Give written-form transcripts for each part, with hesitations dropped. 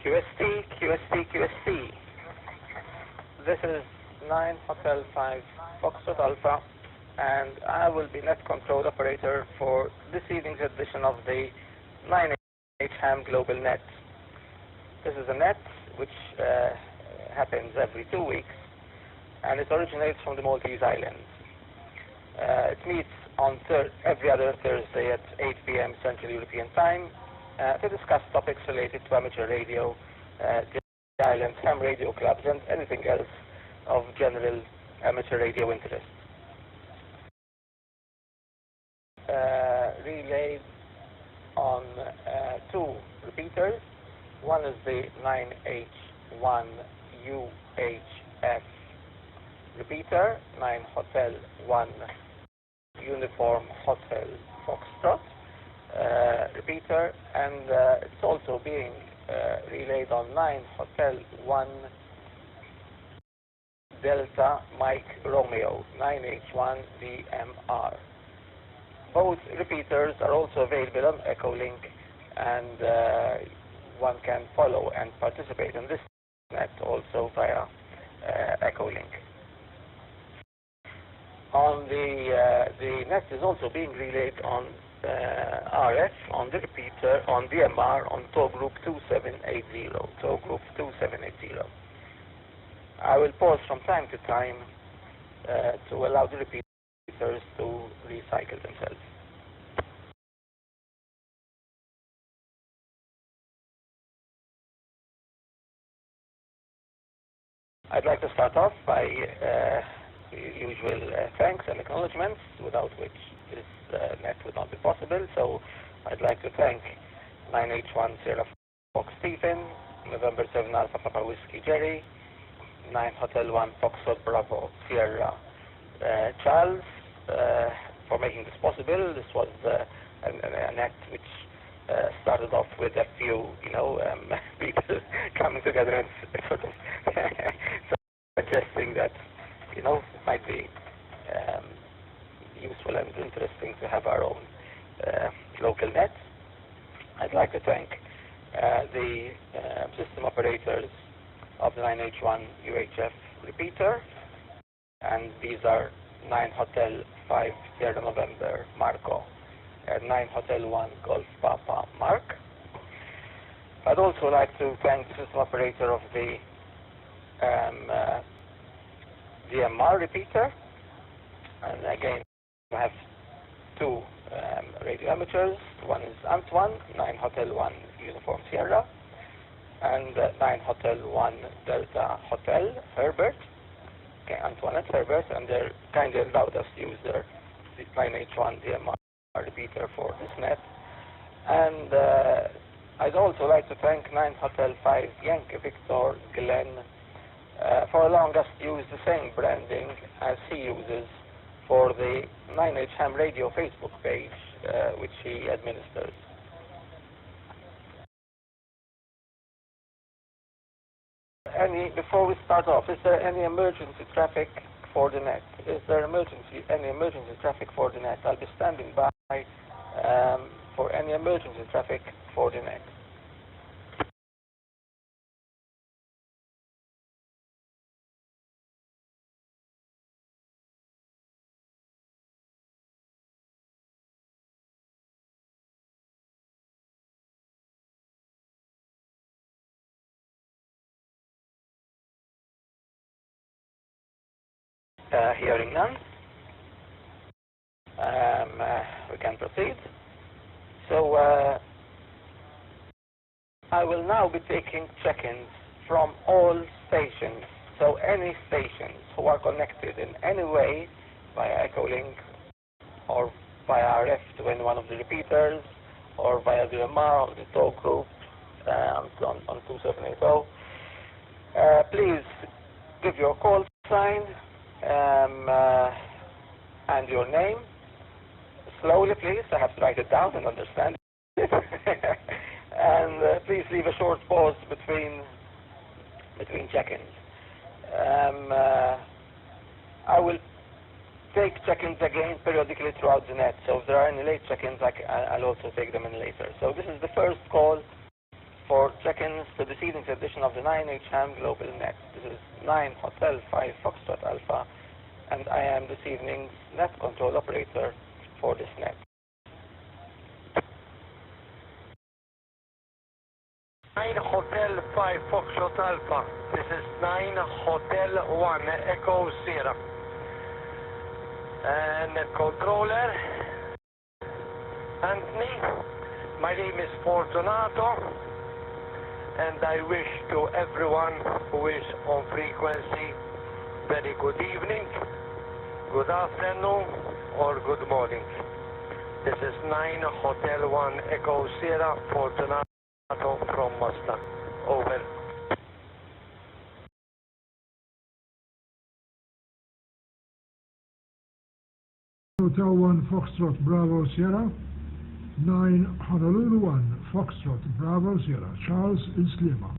QST, QST, QST. This is 9 Hotel 5 Foxtrot Alpha, and I will be net control operator for this evening's edition of the 9H-HAM GlobalNet. This is a net which happens every 2 weeks, and it originates from the Maltese Islands. It meets on every other Thursday at 8 p.m. Central European Time to discuss topics related to amateur radio, the islands, ham radio clubs, and anything else of general amateur radio interest. Relayed on 2 repeaters. One is the 9H-1 UHF repeater, 9 Hotel 1 Uniform Hotel Foxtrot repeater, and it's also being relayed on 9 Hotel 1 Delta Mike Romeo, 9H1 DMR. Both repeaters are also available on Echolink, and one can follow and participate in this net also via Echolink. On the net is also being relayed on RF, on the repeater, on DMR, on tow group 2780, tow group 2780. I will pause from time to time to allow the repeaters to recycle themselves. I'd like to start off by the usual thanks and acknowledgements, without which this net would not be possible. So I'd like to thank 9H1 Sierra Fox Stephen, November 7 Alpha Papa Whiskey Jerry, 9 Hotel 1 Foxtrot Bravo Sierra Charles for making this possible. This was a net which started off with a few, people coming together and sort of suggesting that, it might be useful and interesting to have our own local net. I'd like to thank the system operators of the 9H1 UHF repeater, and these are 9 Hotel 5 Sierra November Marco and 9 Hotel 1 Golf Papa Mark. I'd also like to thank the system operator of the DMR repeater, and again I have 2 radio amateurs. One is Antoine, 9 Hotel 1 Uniform Sierra, and 9 Hotel 1 Delta Hotel Herbert. Okay, Antoinette Herbert, and they're kindly allowed us to use their 9H1 DMR repeater for this net. And I'd also like to thank 9 Hotel 5 Yankee Victor Glenn for allowing us to use the same branding as he uses for the 9H-HAM Radio Facebook page, which he administers. Before we start off, is there any emergency traffic for the net? Is there any emergency traffic for the net? I'll be standing by for any emergency traffic for the net. Hearing none, we can proceed. So I will now be taking check-ins from all stations. So any stations who are connected in any way via Echolink or via RF to any one of the repeaters, or via the MR on the tow group on 2780, please give your call sign and your name. Slowly, please. I have to write it down and understand it. And please leave a short pause between check-ins. I will take check-ins again periodically throughout the net. So if there are any late check-ins, I'll also take them in later. So this is the first call for check-ins to this evening's edition of the 9H-HAM GlobalNet. This is 9 Hotel 5 Foxtrot Alpha, and I am this evening's net control operator for this net. 9 Hotel 5 Foxtrot Alpha. This is 9 Hotel 1 Echo Sierra. Net controller Anthony. My name is Fortunato, and I wish to everyone who is on frequency very good evening, good afternoon, or good morning. This is 9 Hotel 1 Echo Sierra, Fortunato from Mustang. Over. Hotel 1 Foxtrot Bravo Sierra, 9 Honolulu 1 Foxtrot Bravo Sierra, Charles in Lima.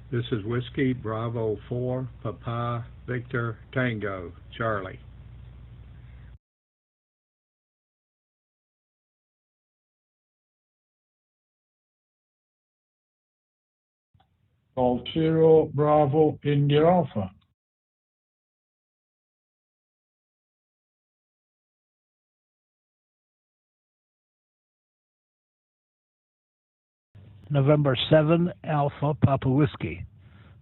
This is Whiskey Bravo 4 Papa Victor Tango Charlie. Golf Zero Bravo India Alpha. November 7 Alpha Papa Whiskey.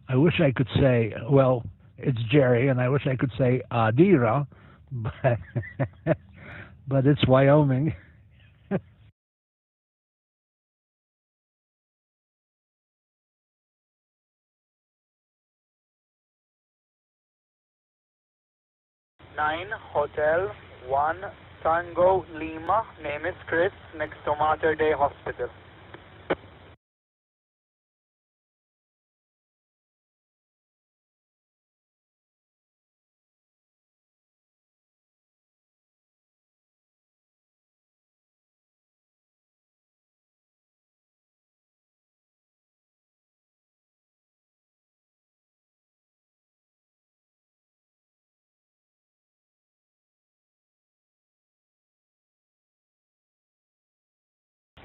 I wish I could say, well, it's Jerry, and I wish I could say Adira, but it's Wyoming. Nine Hotel 1 Tango Lima. Name is Chris, next to Mater Dei Hospital.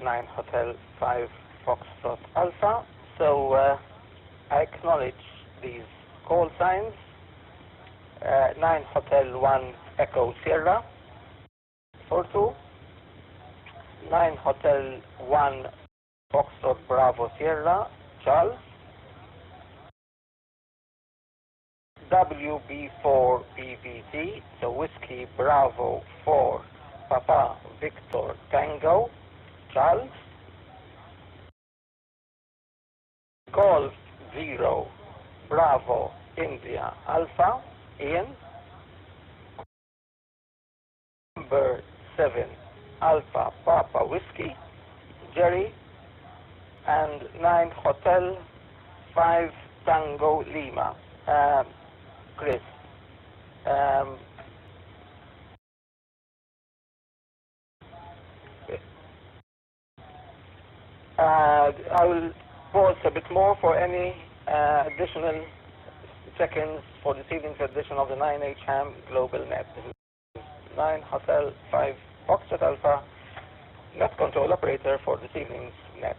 Nine Hotel 5 Foxtrot Alpha. So I acknowledge these call signs. 9 Hotel 1 Echo Sierra 42. 9 Hotel 1 Foxtrot Bravo Sierra Charles. WB4 BVT, so Whiskey Bravo 4 Papa Victor Tango Charles. Golf 0 Bravo India Alpha Ian. Number 7 Alpha Papa Whiskey Jerry. And 9 Hotel 5 Tango Lima Chris. I will pause a bit more for any additional check-ins for this evening's edition of the 9H-HAM GlobalNet. This is 9 Hotel 5 Foxtrot Alpha, net control operator for this evening's net.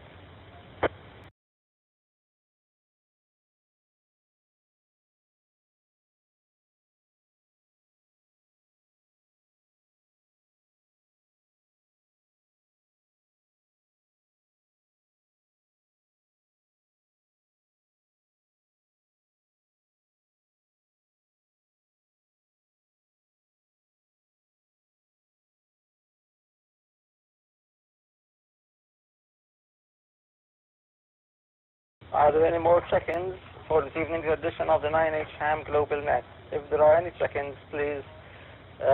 Are there any more check-ins for this evening's edition of the 9H-HAM GlobalNet? If there are any check-ins, please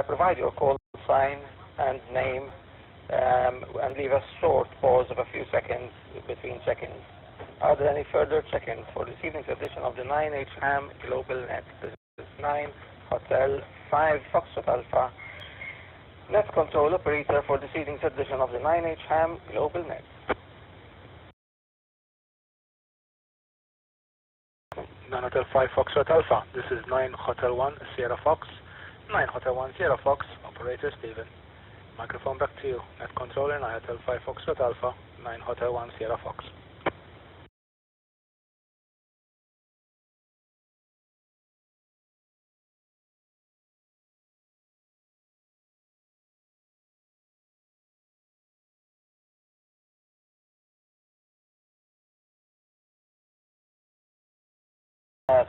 provide your call sign and name and leave a short pause of a few seconds between check-ins. Are there any further check-ins for this evening's edition of the 9H-HAM GlobalNet? This is 9 Hotel 5 Foxtrot Alpha, net control operator for this evening's edition of the 9H-HAM GlobalNet. Hotel 5 Foxtrot Alpha. This is 9 Hotel 1 Sierra Fox. 9 Hotel 1 Sierra Fox. Operator Stephen. Microphone back to you. Net controller 9 Hotel 5 Foxtrot Alpha. 9 Hotel 1 Sierra Fox.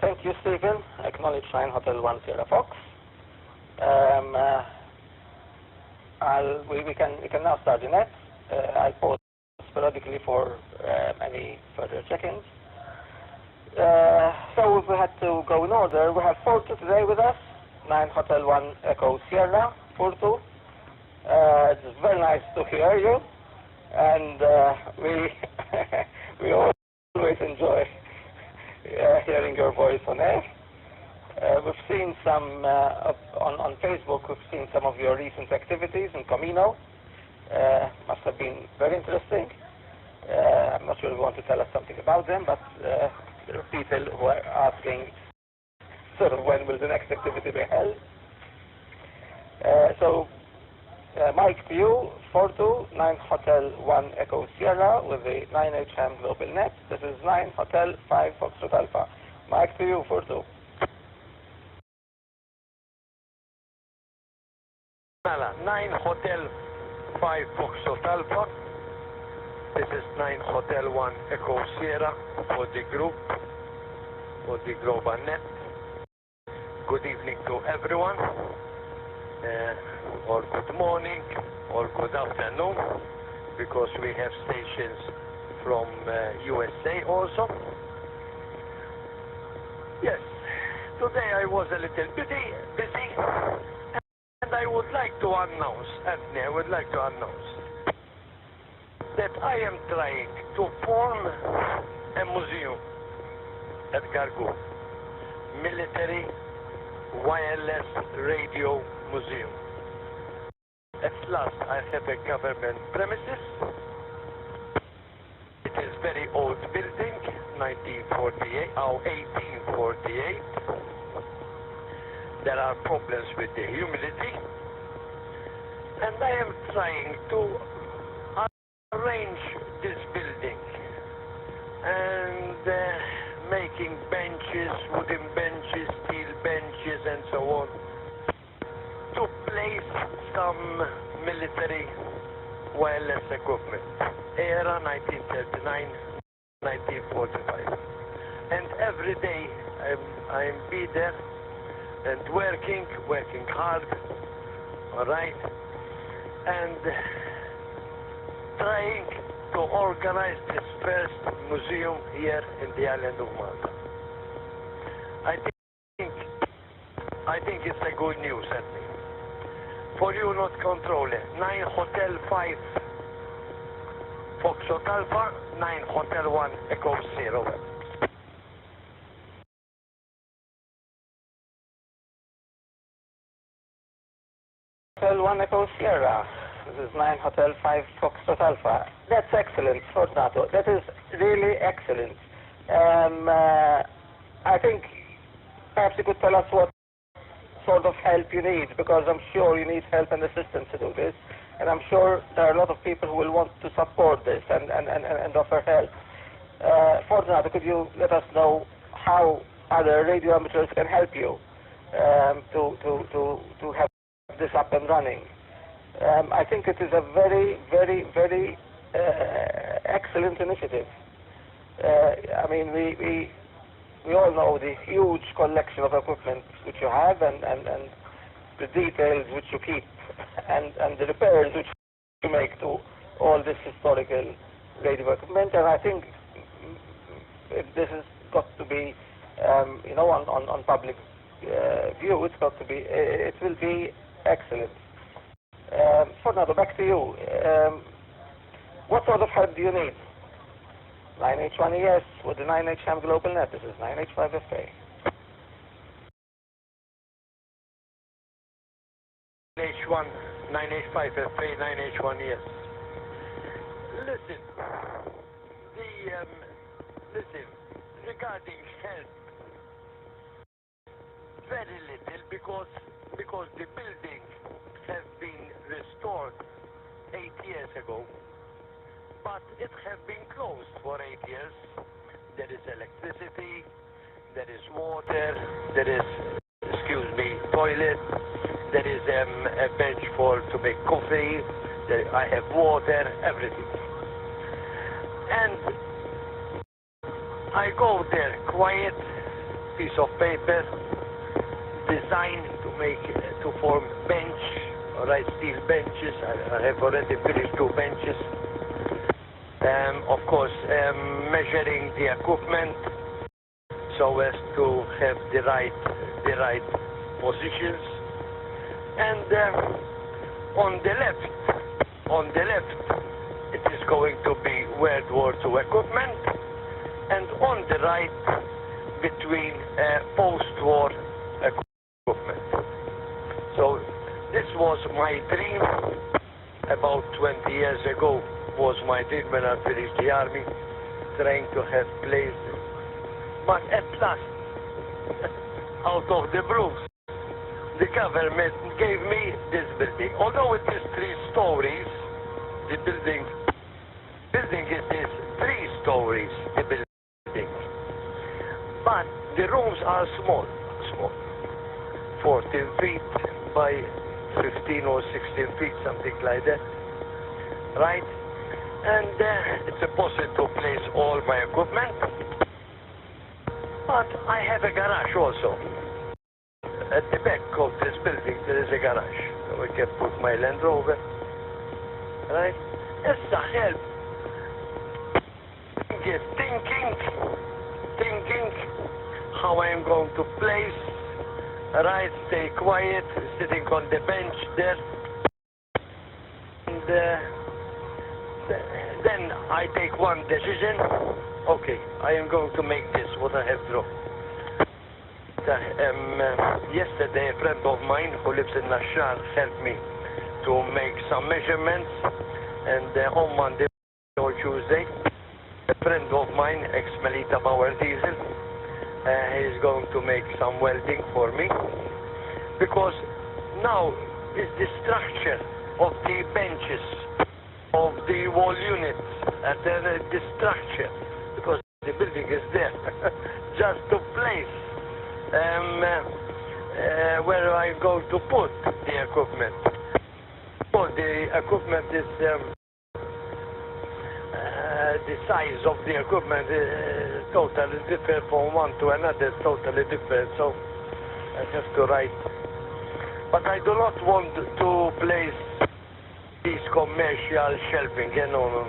Thank you, Stephen. Acknowledge 9 Hotel 1 Sierra Fox. We can now start the net. I'll pause periodically for any further check-ins. So we had to go in order. We have Fortu today with us. 9 Hotel 1 Echo Sierra, Fortu. It's very nice to hear you, and we always enjoy hearing your voice on air. We've seen some on Facebook. We've seen some of your recent activities in Comino. Must have been very interesting. I'm not sure if you want to tell us something about them, but there are people who are asking sort of when will the next activity be held. So, Mike to you, 42 9 Hotel 1 Echo Sierra with the 9H-HAM GlobalNet. This is 9 Hotel 5 Foxtrot Alpha. Mike to you, 42. 9 Hotel 5 Foxtrot Alpha. This is 9 Hotel 1 Echo Sierra for the group, for the GlobalNet. Good evening to everyone, or good morning, or good afternoon, because we have stations from USA also. Yes, today I was a little busy, and I would like to announce, Anthony, I would like to announce that I am trying to form a museum at Gargour, Military Wireless Radio Museum. At last I have a government premises. It is very old building, 1848. There are problems with the humidity, and I am trying to arrange this building and making benches, wooden benches, steel benches, and so on, to place some military wireless equipment, era 1939, 1945. And every day I'm be there and working hard, all right, and trying to organize this first museum here in the island of Malta. I think it's a good news, certainly. For you, not controller, 9 Hotel 5 Foxtrot Alpha, 9 Hotel 1 Echo Sierra. Hotel 1 Echo Sierra. This is 9 Hotel 5 Foxtrot Alpha. That's excellent, Fortunato. That is really excellent. I think perhaps you could tell us what sort of help you need, because I'm sure you need help and assistance to do this, and I'm sure there are a lot of people who will want to support this and offer help. Fortunato, could you let us know how other radio amateurs can help you to have this up and running? I think it is a very, very, very excellent initiative. I mean, we all know the huge collection of equipment which you have, and the details which you keep, and the repairs which you make to all this historical radio equipment. And I think if this has got to be, on public view, it will be excellent. Fortunato, back to you. What sort of help do you need? 9H1ES with the 9H-HAM GlobalNet. This is 9H5FA. 9H1, 9H5FA, 9H1ES. Listen, regarding help very little because the building has been restored 8 years ago, but it has been closed for 8 years. There is electricity, there is water, there is, toilet, there is a bench to make coffee, I have water, everything. And I go there, quiet, piece of paper, design to form bench, alright, steel benches. I have already finished 2 benches. Of course, measuring the equipment so as to have the right positions. And on the left, it is going to be World War II equipment, and on the right, between post-war equipment. So this was my dream about 20 years ago. Was my dream when I finished the army, trying to have place. But at last, out of the blue, the government gave me this building. Although it is 3 stories, the building is 3 stories, the building. But the rooms are small, 14 feet by 15 or 16 feet, something like that, right? And it's impossible to place all my equipment. But I have a garage also. At the back of this building there is a garage. So I can put my Land Rover. Right? It's a help. Thinking how I am going to place. Right? Stay quiet, sitting on the bench there. And then I take one decision. Okay, I am going to make this what I have drawn. Yesterday, a friend of mine who lives in Nashar helped me to make some measurements, and on Monday or Tuesday, a friend of mine, ex-Melita Bauer Diesel, is going to make some welding for me, because now is the structure of the benches, of the wall units, and then the structure, because the building is there, just to place where I'm going to put the equipment. So the equipment is, the size of the equipment is totally different from one to another, totally different, so I have to write. But I do not want to place these commercial shelving, no.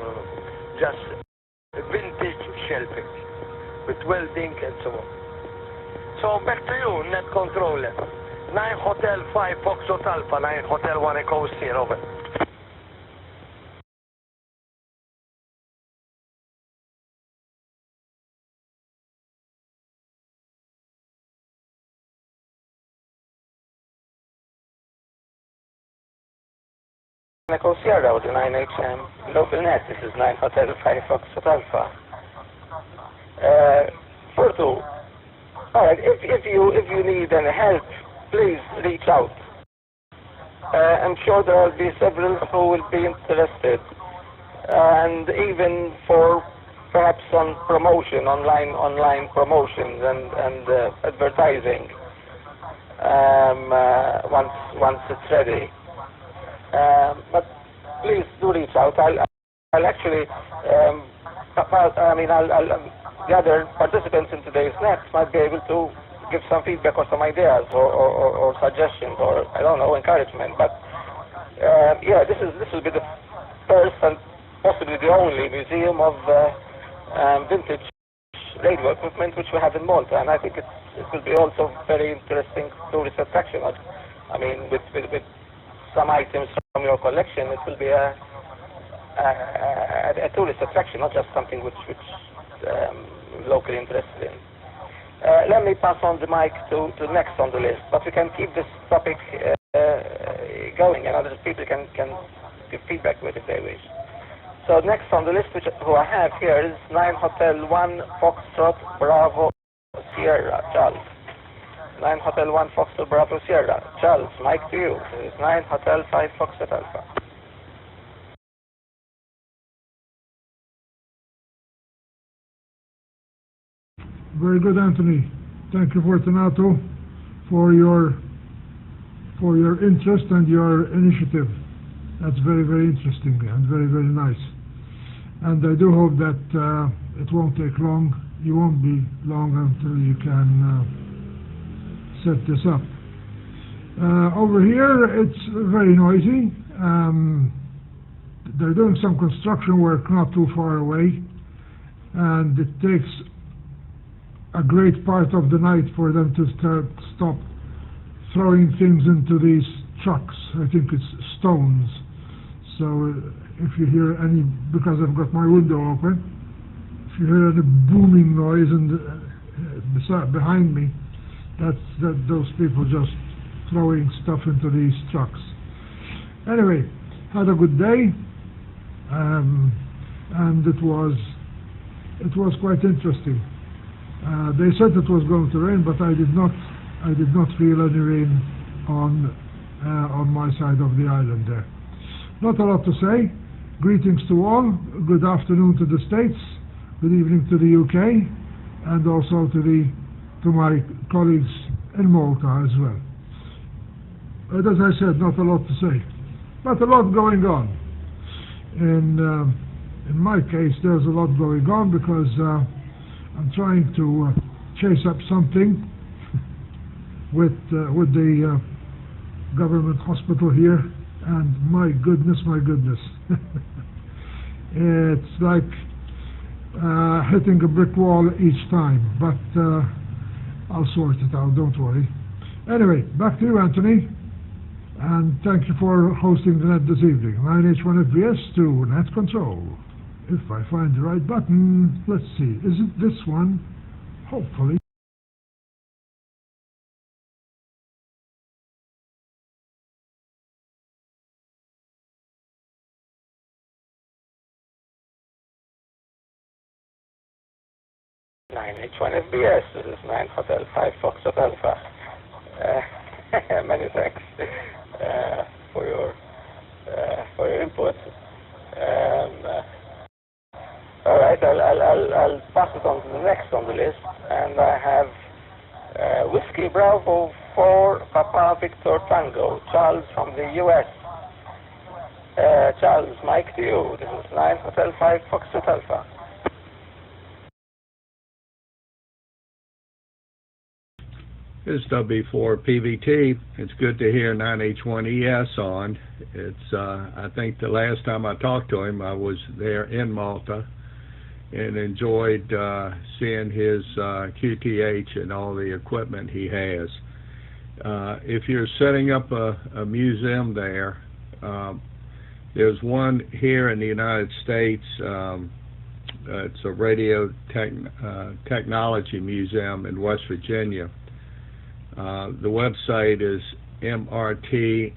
Just vintage shelving with welding and so on. So back to you, net controller. 9 Hotel 5 Foxtrot Alpha, 9 Hotel 1 Echo Sierra, over. Echo Sierra with the 9H-HAM GlobalNet. This is 9 Hotel 5 Foxtrot Alpha. Porto. Alright, if you need any help, please reach out. I'm sure there will be several who will be interested, and even for perhaps on promotion, online promotions and advertising. Once it's ready. But please do reach out. I'll actually, the other participants in today's net might be able to give some feedback or some ideas or suggestions or, I don't know, encouragement. But yeah, this will be the first and possibly the only museum of vintage radio equipment which we have in Malta, and I think it will be also very interesting tourist attraction. I mean, with some items from your collection, it will be a tourist attraction, not just something which locally interested in. Let me pass on the mic to next on the list, but we can keep this topic going, and other people can give feedback with it if they wish. So next on the list, who I have here, is 9 Hotel 1 Foxtrot Bravo Sierra, Charles. 9 Hotel 1 Foxtrot Bravo Sierra. Charles, mic to you. This is 9 Hotel 5 Foxtrot Alpha. Very good, Anthony. Thank you, Fortunato, for your interest and your initiative. That's very, very interesting and very, very nice. And I do hope that it won't take long. You won't be long until you can set this up. Over here, it's very noisy. They're doing some construction work not too far away, and it takes a great part of the night for them to stop throwing things into these trucks. I think it's stones. So if you hear any, because I've got my window open, if you hear any booming noise and behind me, that's those people just throwing stuff into these trucks. Anyway, had a good day, and it was quite interesting. They said it was going to rain, but I did not feel any rain on my side of the island there. Not a lot to say. Greetings to all. Good afternoon to the States. Good evening to the UK, and also to my colleagues in Malta as well. But as I said, not a lot to say, but a lot going on. In my case, there's a lot going on because I'm trying to chase up something with the government hospital here, and my goodness, it's like hitting a brick wall each time, but I'll sort it out, don't worry. Anyway, back to you, Anthony, and thank you for hosting the net this evening. 9H-1FBS to net control. If I find the right button, let's see, is it this one? Hopefully. FBS, this is 9 Hotel 5 Foxtrot Alpha. Many thanks for your input. All right, I'll pass it on to the next on the list, and I have Whiskey Bravo 4 Papa Victor Tango, Charles from the US. Charles, mic to you. This is 9 Hotel 5 Foxtrot Alpha. This is W4PVT. It's good to hear 9H-1ES on. It's I think the last time I talked to him, I was there in Malta and enjoyed seeing his QTH and all the equipment he has. If you're setting up a museum there, there's one here in the United States. It's a radio technology museum in West Virginia. The website is mrtwv.org.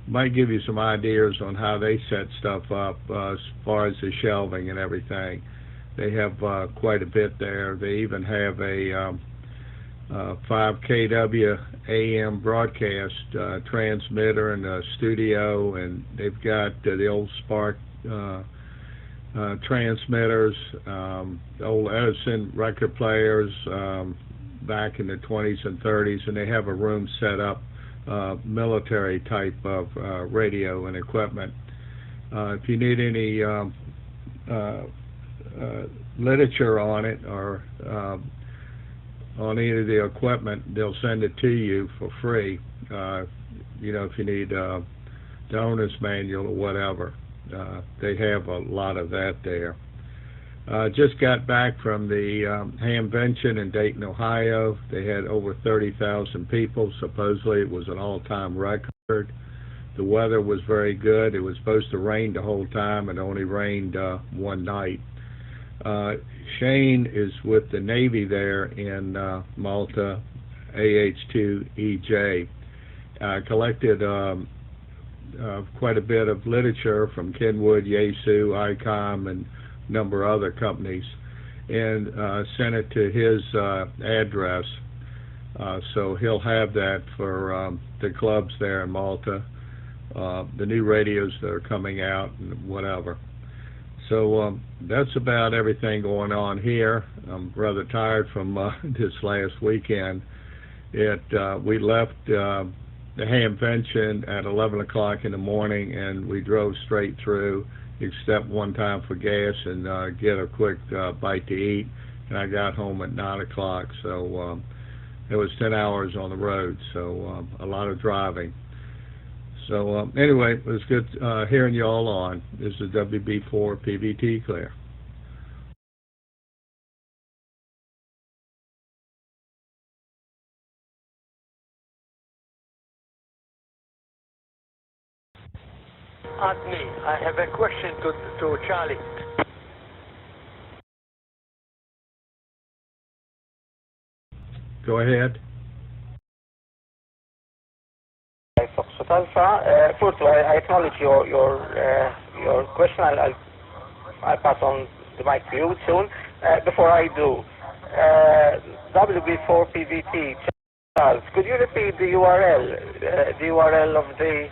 Might give you some ideas on how they set stuff up as far as the shelving and everything. They have quite a bit there. They even have a 5 kW AM broadcast transmitter and a studio, and they've got the old Spark transmitters, old Edison record players back in the 20s and 30s, and they have a room set up military type of radio and equipment. If you need any literature on it or on any of the equipment, they'll send it to you for free. You know, if you need the owner's manual or whatever. They have a lot of that there. Just got back from the Hamvention in Dayton, Ohio. They had over 30,000 people. Supposedly it was an all-time record. The weather was very good. It was supposed to rain the whole time. It only rained one night. Shane is with the Navy there in Malta, AH-2EJ. Collected quite a bit of literature from Kenwood, Yaesu, ICOM, and a number of other companies. and sent it to his address. So he'll have that for the clubs there in Malta, the new radios that are coming out and whatever. So that's about everything going on here. I'm rather tired from this last weekend. We left the Hamvention at 11 o'clock in the morning, and we drove straight through, except one time for gas and get a quick bite to eat, and I got home at 9 o'clock. So it was 10 hours on the road, so a lot of driving. So anyway, it was good hearing you all on. This is WB4 PVT Clear. Anthony, I have a question to Charlie. Go ahead. Foxtrot Alpha. First of all, I acknowledge your question. I'll pass on the mic to you soon. Before I do, WB4 PVT, Charles, could you repeat the URL of the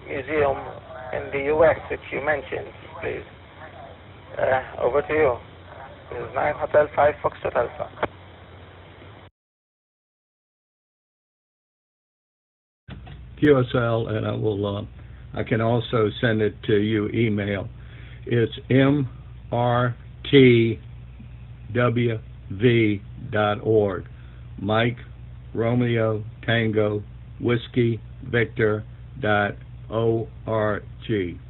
museum in the US which you mentioned, please? Over to you. This is 9 Hotel 5 Foxtrot Alpha. QSL, and I can also send it to you email. It's mrtwv.org. Mike Romeo Tango Whiskey Victor.org.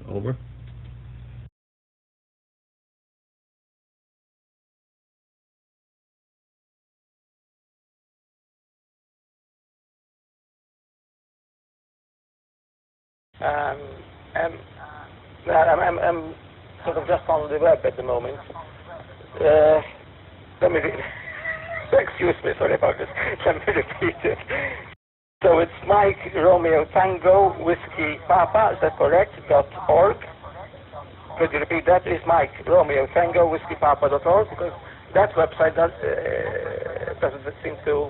Over. I'm sort of just on the web at the moment. Let me read. Excuse me, sorry about this. Let me repeat it. So it's Mike Romeo Tango Whiskey Papa, is that correct? .org. Could you repeat that? It's Mike Romeo Tango Whiskey Papa.org, because that website doesn't seem to,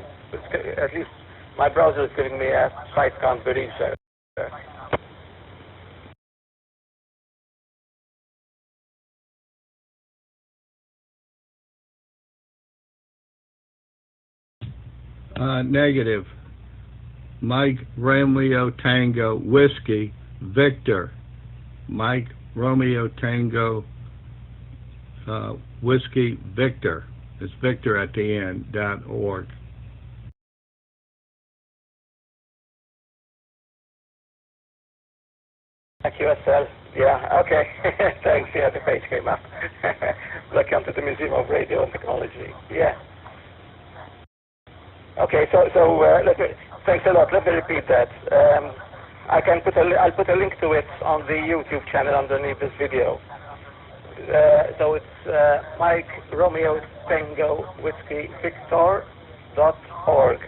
at least my browser is giving me a site can't be reached. Negative. Mike Romeo Tango Whiskey Victor. Mike Romeo Tango Whiskey Victor. It's Victor at the end. .org. QSL. Yeah. Okay. Thanks. Yeah, the page came up. Welcome to the Museum of Radio and Technology. Yeah. Okay, so thanks a lot. Let me repeat that. I'll put a link to it on the YouTube channel underneath this video. So it's Mike Romeo Tango Whiskey Victor.org.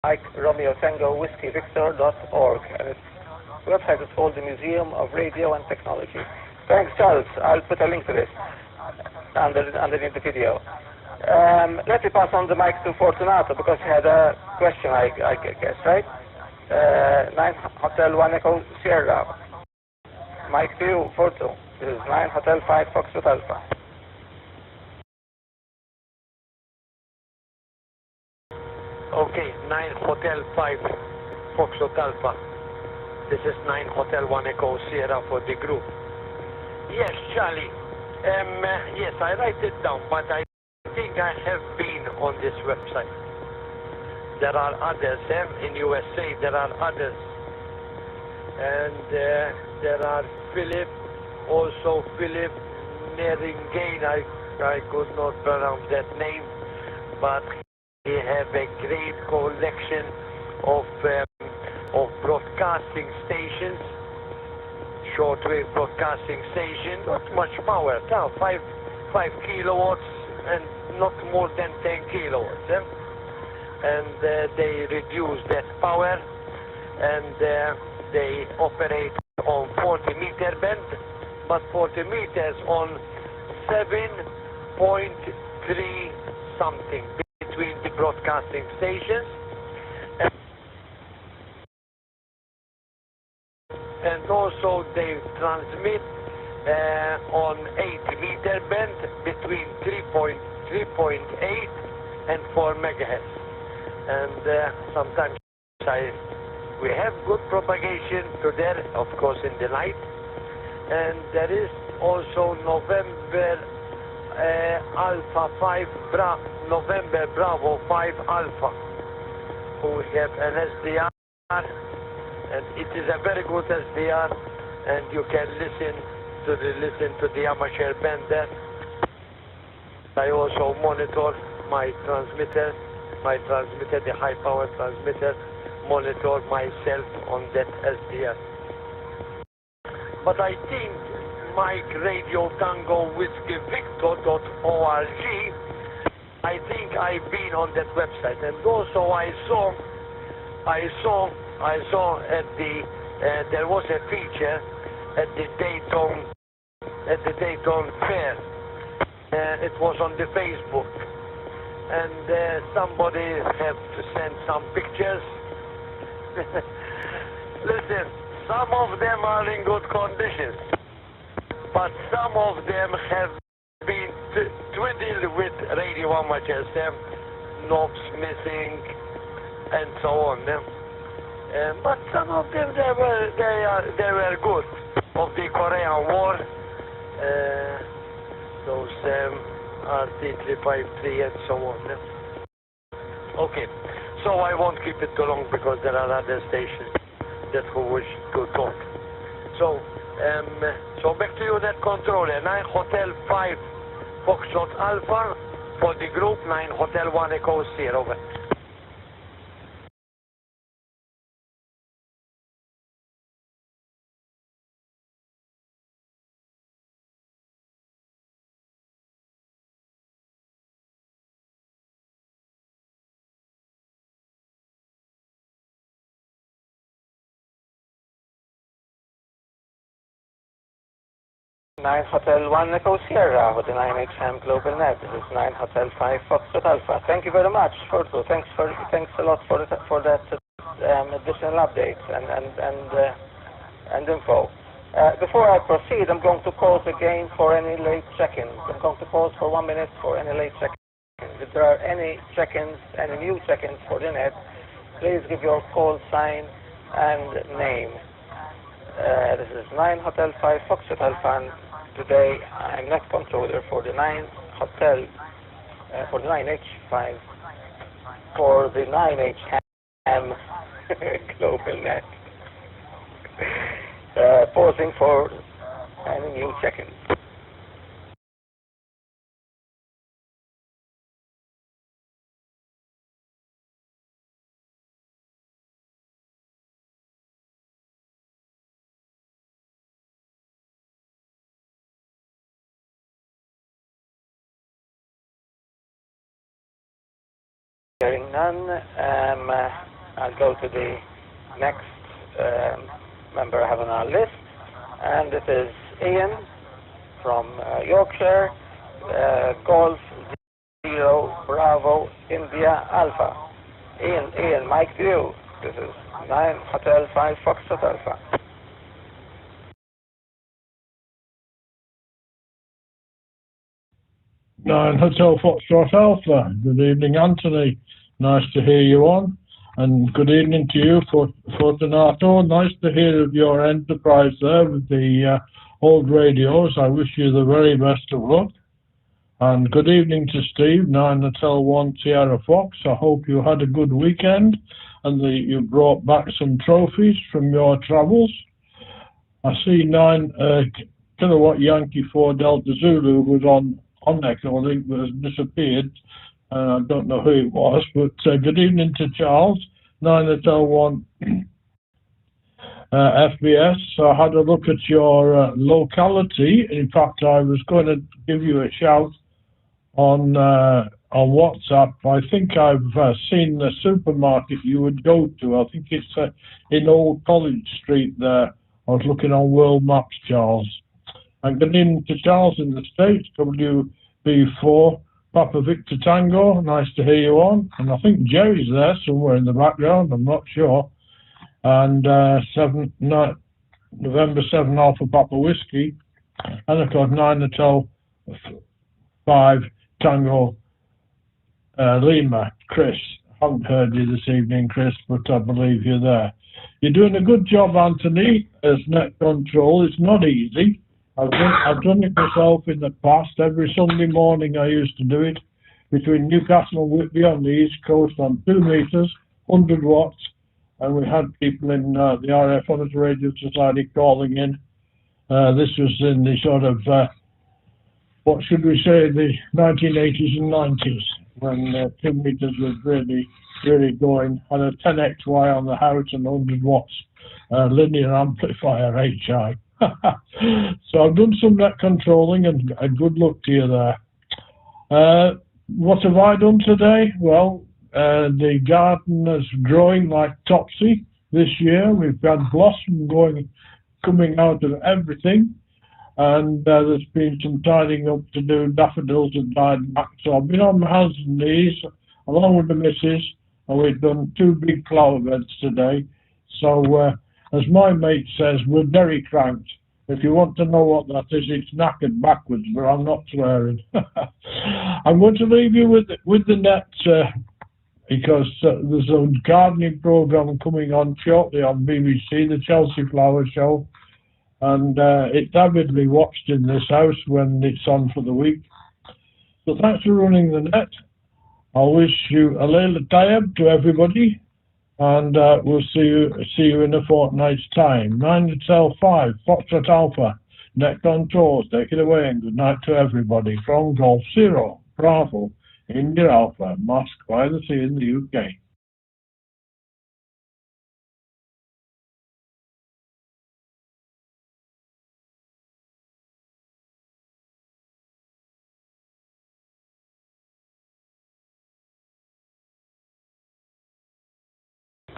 Mike Romeo Tango Whiskey Victor.org. And its website is called the Museum of Radio and Technology. Thanks, Charles. I'll put a link to this underneath the video. Let me pass on the mic to Fortunato because he had a question, I guess, right? 9 Hotel 1 Echo Sierra. Mic to you, Fortu. This is 9 Hotel 5 Foxtrot Alpha. Okay, 9 Hotel 5 Foxtrot Alpha. This is 9 Hotel 1 Echo Sierra for the group. Yes, Charlie. Yes, I write it down, but I think I have been on this website. There are others, in USA there are others. And there are Philip Neringen, I could not pronounce that name, but he have a great collection of broadcasting stations, shortwave broadcasting station, not much power, 5 kilowatts and not more than 10 kilowatts. And they reduce that power, and they operate on 40 meter band, but 40 meters on 7.3 something between the broadcasting stations. And also they transmit on 8-meter band between 3.8 and 4 megahertz. And sometimes we have good propagation to there, of course, in the night. And there is also November Alpha 5, November Bravo 5 Alpha, who have an SDR, and it is a very good SDR, and you can listen to the amateur band there. I also monitor my transmitter, the high power transmitter, monitor myself on that SDR. But I think Mike Radio Tango Whiskey Victor.org, I think I've been on that website, and also I saw at the there was a feature at the Dayton Fair. It was on the Facebook, and somebody have to send some pictures. Listen, some of them are in good conditions, but some of them have been twiddled with radio amateurs, knobs missing, and so on. But some of them they were good. Of the Korean War, those RT-353 and so on. Okay, so I won't keep it too long because there are other stations that who wish to talk. So back to you, net controller, 9 Hotel 5 Foxtrot Alpha for the group, 9 Hotel 1 Echo Sierra, over. 9 Hotel 1 Echo Sierra with the 9H-HAM GlobalNet. This is 9 Hotel 5 Foxtrot Alpha. Thank you very much, Furto. Thanks a lot for that additional update and info. Before I proceed, I'm going to pause again for any late check-ins. I'm going to pause for 1 minute for any late check-ins. If there are any check-ins, any new check-ins for the net, please give your call sign and name. This is 9 Hotel 5 Foxtrot Alpha, and today I'm net controller for the 9 Hotel, for the 9H5, for the 9H-HAM GlobalNet. Pausing for any new check-ins. Hearing none, I'll go to the next member I have on our list, and it is Ian from Yorkshire, Golf 0 Bravo India Alpha. Ian, Mike to you. This is 9 Hotel 5 Foxtrot Alpha. Nine Hotel Foxtrot Alpha. Good evening, Anthony. Nice to hear you on. And good evening to you, Fortunato. Nice to hear of your enterprise there with the old radios. I wish you the very best of luck. And good evening to Steve, 9 Hotel 1 Sierra Fox. I hope you had a good weekend and that you brought back some trophies from your travels. I see 9 Kilowatt Yankee 4 Delta Zulu was on Echo, I think, was disappeared. I don't know who it was, but good evening to Charles, 9 Hotel 1 FBS. I had a look at your locality. In fact, I was going to give you a shout on WhatsApp. I think I've seen the supermarket you would go to. I think it's in Old College Street there. I was looking on World Maps, Charles. And good evening to Charles in the States, WB4, Papa Victor Tango. Nice to hear you on. And I think Jerry's there somewhere in the background, I'm not sure. And November 7 Alpha Papa Whiskey. And of course 9 Hotel 5 Tango Lima. Chris, I haven't heard you this evening, Chris, but I believe you're there. You're doing a good job, Anthony, as net control. It's not easy. I've done it myself in the past. Every Sunday morning I used to do it between Newcastle and Whitby on the East Coast on 2 meters, 100 watts, and we had people in the RF Amateur Radio Society calling in. This was in the sort of, what should we say, the 1980s and 90s, when 2 meters was really going, on a 10XY on the house and 100 watts linear amplifier HI. So I've done some net controlling, and good luck to you there. What have I done today? Well, the garden is growing like topsy this year. We've had blossom coming out of everything, and there's been some tidying up to do. Daffodils have died back, so I've been on my hands and knees along with the missus, and we've done 2 big flower beds today. So as my mate says, we're very cranked. If you want to know what that is, it's knackered backwards, but I'm not swearing. I'm going to leave you with the net, because there's a gardening program coming on shortly on BBC, the Chelsea Flower Show, and it's avidly watched in this house when it's on for the week. So thanks for running the net. I wish you a Leila Tayeb to everybody, and we'll see you in a fortnight's time. 9 Hotel 5, Foxtrot Alpha, net controls, take it away, and good night to everybody from Golf Zero, Bravo, India Alpha, Mosque by the Sea in the UK.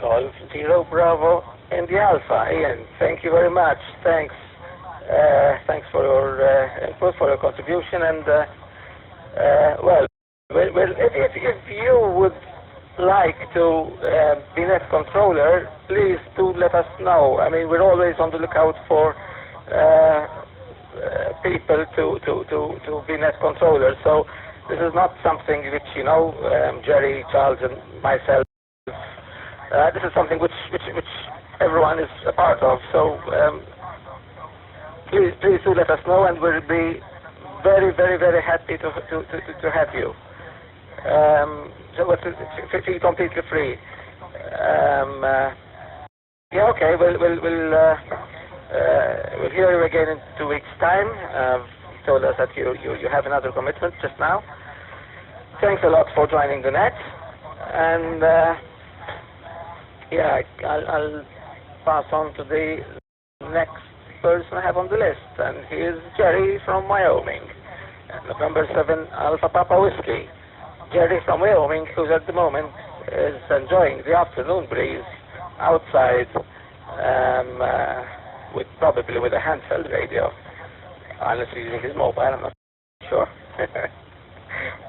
Golf Zero Bravo and the Alpha. Ian, thank you very much. Thanks for your input, for your contribution, and well, if you would like to be net controller, please do let us know. I mean, we're always on the lookout for people to be net controllers. So this is not something which Jerry, Charles, and myself. This is something which everyone is a part of. So please do let us know, and we'll be very, very, very happy to have you. So feel completely free. Yeah, okay. We'll hear you again in 2 weeks' time. You told us that you have another commitment just now. Thanks a lot for joining the net, and yeah, I'll pass on to the next person I have on the list, and he is Jerry from Wyoming, November 7 Alpha Papa Whiskey. Jerry from Wyoming, who at the moment is enjoying the afternoon breeze outside, probably with a handheld radio, unless he's using his mobile, I'm not sure.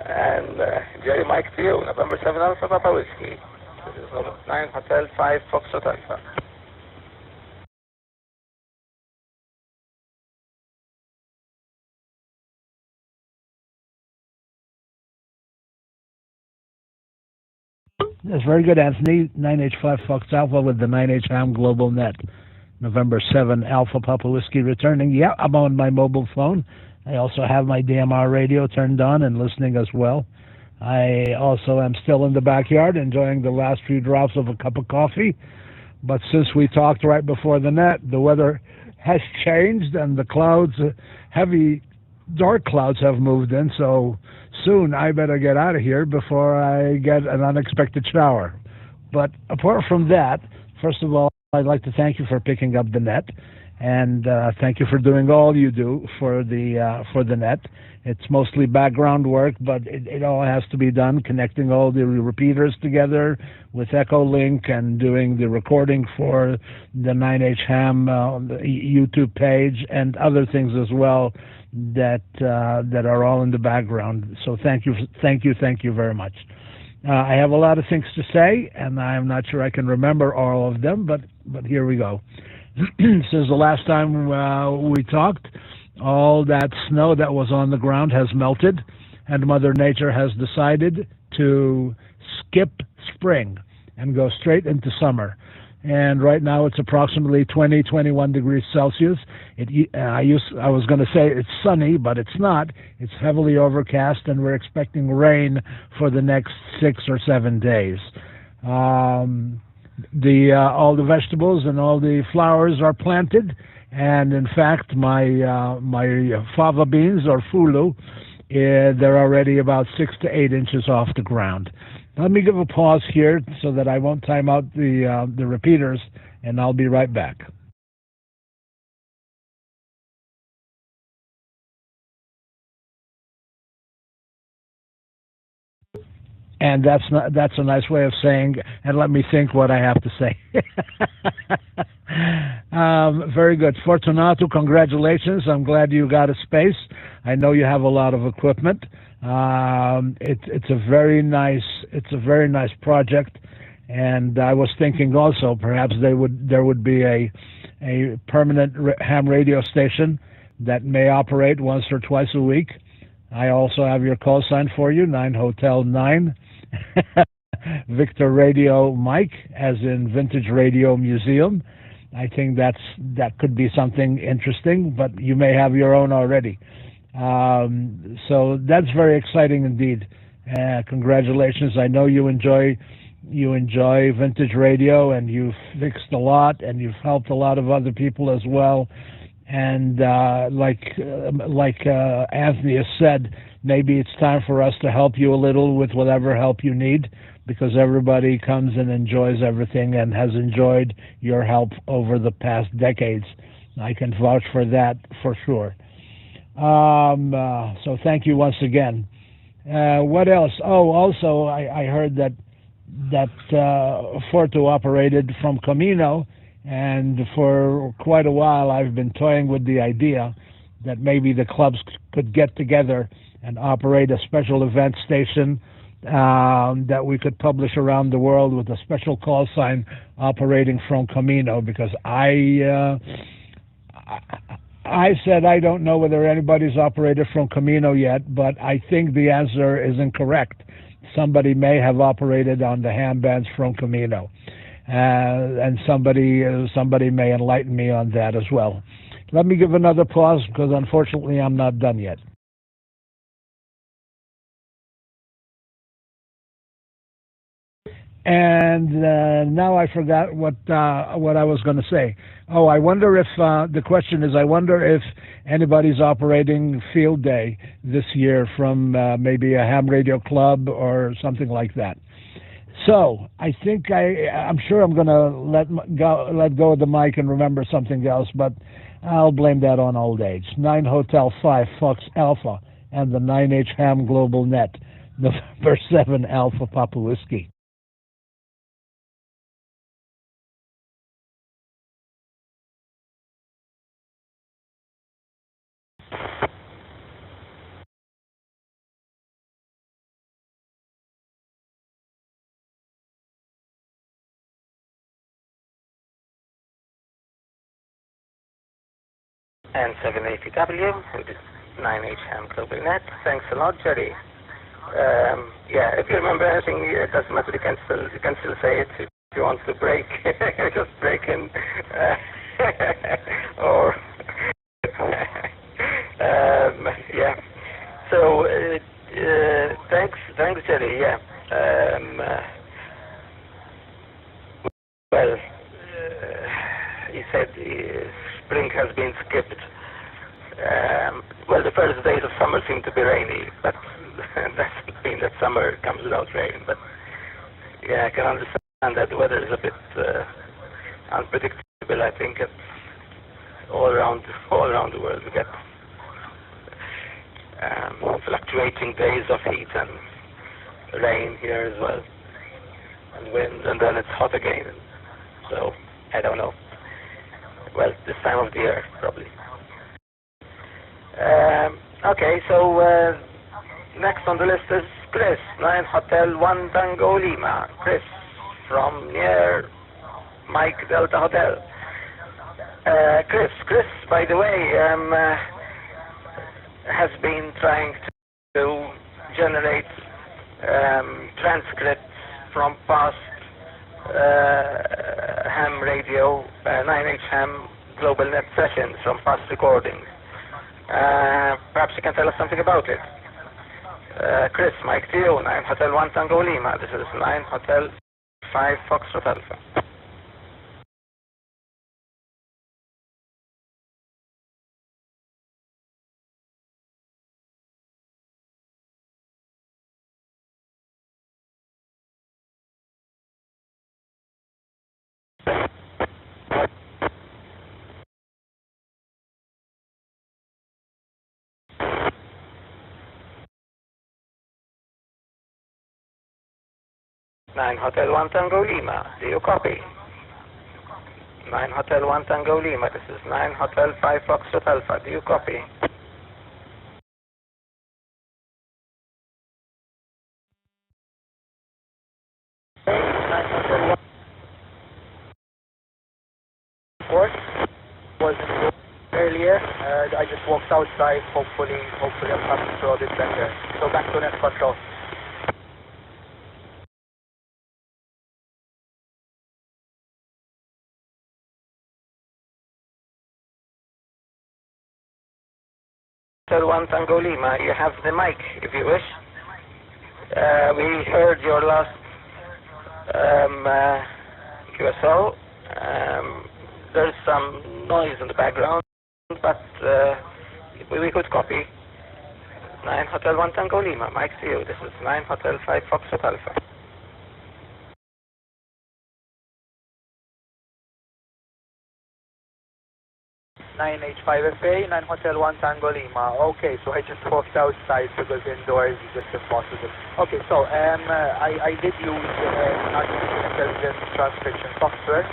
And Jerry, Mike to you, November 7 Alpha Papa Whiskey. This is 9 Hotel 5 Foxtrot Alpha. That's very good, Anthony. 9H-5 Fox Alpha with the 9H-HAM GlobalNet. November 7 Alpha Papa Whiskey returning. Yeah, I'm on my mobile phone. I also have my DMR radio turned on and listening as well. I also am still in the backyard enjoying the last few drops of a cup of coffee. But since we talked right before the net, the weather has changed and the clouds, heavy dark clouds have moved in, so soon I better get out of here before I get an unexpected shower. But apart from that, first of all, I'd like to thank you for picking up the net and thank you for doing all you do for the net. It's mostly background work, but it all has to be done, connecting all the repeaters together with Echolink and doing the recording for the 9H-HAM YouTube page and other things as well that are all in the background. So thank you very much. I have a lot of things to say, and I'm not sure I can remember all of them, but here we go. Since the last time we talked, all that snow that was on the ground has melted, and Mother Nature has decided to skip spring and go straight into summer. And right now it's approximately 21 degrees Celsius. I was going to say it's sunny, but it's not. It's heavily overcast, and we're expecting rain for the next 6 or 7 days. All the vegetables and all the flowers are planted, and in fact, my fava beans or fulu, they're already about 6 to 8 inches off the ground. Let me give a pause here so that I won't time out the repeaters, and I'll be right back. And that's a nice way of saying, and let me think what I have to say. Very good. Fortunato, congratulations. I'm glad you got a space. I know you have a lot of equipment. It's a very nice project, and I was thinking also perhaps there would be a permanent ham radio station that may operate once or twice a week. I also have your call sign for you, 9 Hotel 9 Victor Radio Mike, as in Vintage Radio Museum. I think that could be something interesting, but you may have your own already. So that's very exciting indeed. Congratulations. I know you enjoy vintage radio, and you've fixed a lot, and you've helped a lot of other people as well. And like Anthony has said, maybe it's time for us to help you a little with whatever help you need, because everybody comes and enjoys everything and has enjoyed your help over the past decades. I can vouch for that for sure. So thank you once again. What else? Oh, also I heard that Fortu operated from Camino, and for quite a while I've been toying with the idea that maybe the clubs could get together and operate a special event station that we could publish around the world with a special call sign operating from Camino, because I said I don't know whether anybody's operated from Camino yet, but I think the answer is incorrect. Somebody may have operated on the ham bands from Camino, and somebody may enlighten me on that as well. Let me give another pause, because unfortunately I'm not done yet. And now I forgot what I was going to say. Oh, I wonder if the question is, I wonder if anybody's operating Field Day this year from maybe a ham radio club or something like that. So I think I'm sure I'm going to let go of the mic and remember something else, but I'll blame that on old age. 9 Hotel 5 Fox Alpha and the 9H-HAM GlobalNet, November 7 Alpha Papa Whiskey. And 780W, which is 9H-HAM GlobalNet. Thanks a lot, Jerry. Yeah, if you remember anything, it doesn't matter. You can still say it. If you want to break, just break in. Or yeah. So thanks, Jerry. Yeah. Well, he said spring has been skipped. Well, the first days of summer seem to be rainy, but that doesn't mean that summer comes without rain. But yeah, I can understand that the weather is a bit unpredictable. I think all around the world. We get fluctuating days of heat and rain here as well, and wind, and then it's hot again. So I don't know. Well, this time of the year probably. Okay, so next on the list is Chris, 9 Hotel 1 Tango Lima. Chris from near Mike Delta Hotel. Chris, by the way, has been trying to generate transcripts from past ham radio, 9H-HAM GlobalNet sessions from past recordings. Perhaps you can tell us something about it. Chris, Mike to you, 9 Hotel 1 Tango Lima. This is 9 Hotel 5 Foxtrot Alpha. Nine Hotel 1 Tango Lima, do you copy? 9 Hotel 1 Tango Lima, this is 9 Hotel 5 Foxtrot Alpha, do you copy? Was earlier. I just walked outside. Hopefully I'm coming through a bit better. So back to net control. Hotel 1 Tango Lima, you have the mic if you wish. We heard your last QSO. There's some noise in the background, but we could copy. 9 Hotel 1 Tango Lima, Mike to you. This is 9 Hotel 5 Foxtrot Alpha. Nine H5FA, 9 Hotel 1 Tango Lima. Okay, so I just walked outside because indoors is just impossible. Okay, so I did use artificial intelligence transcription software.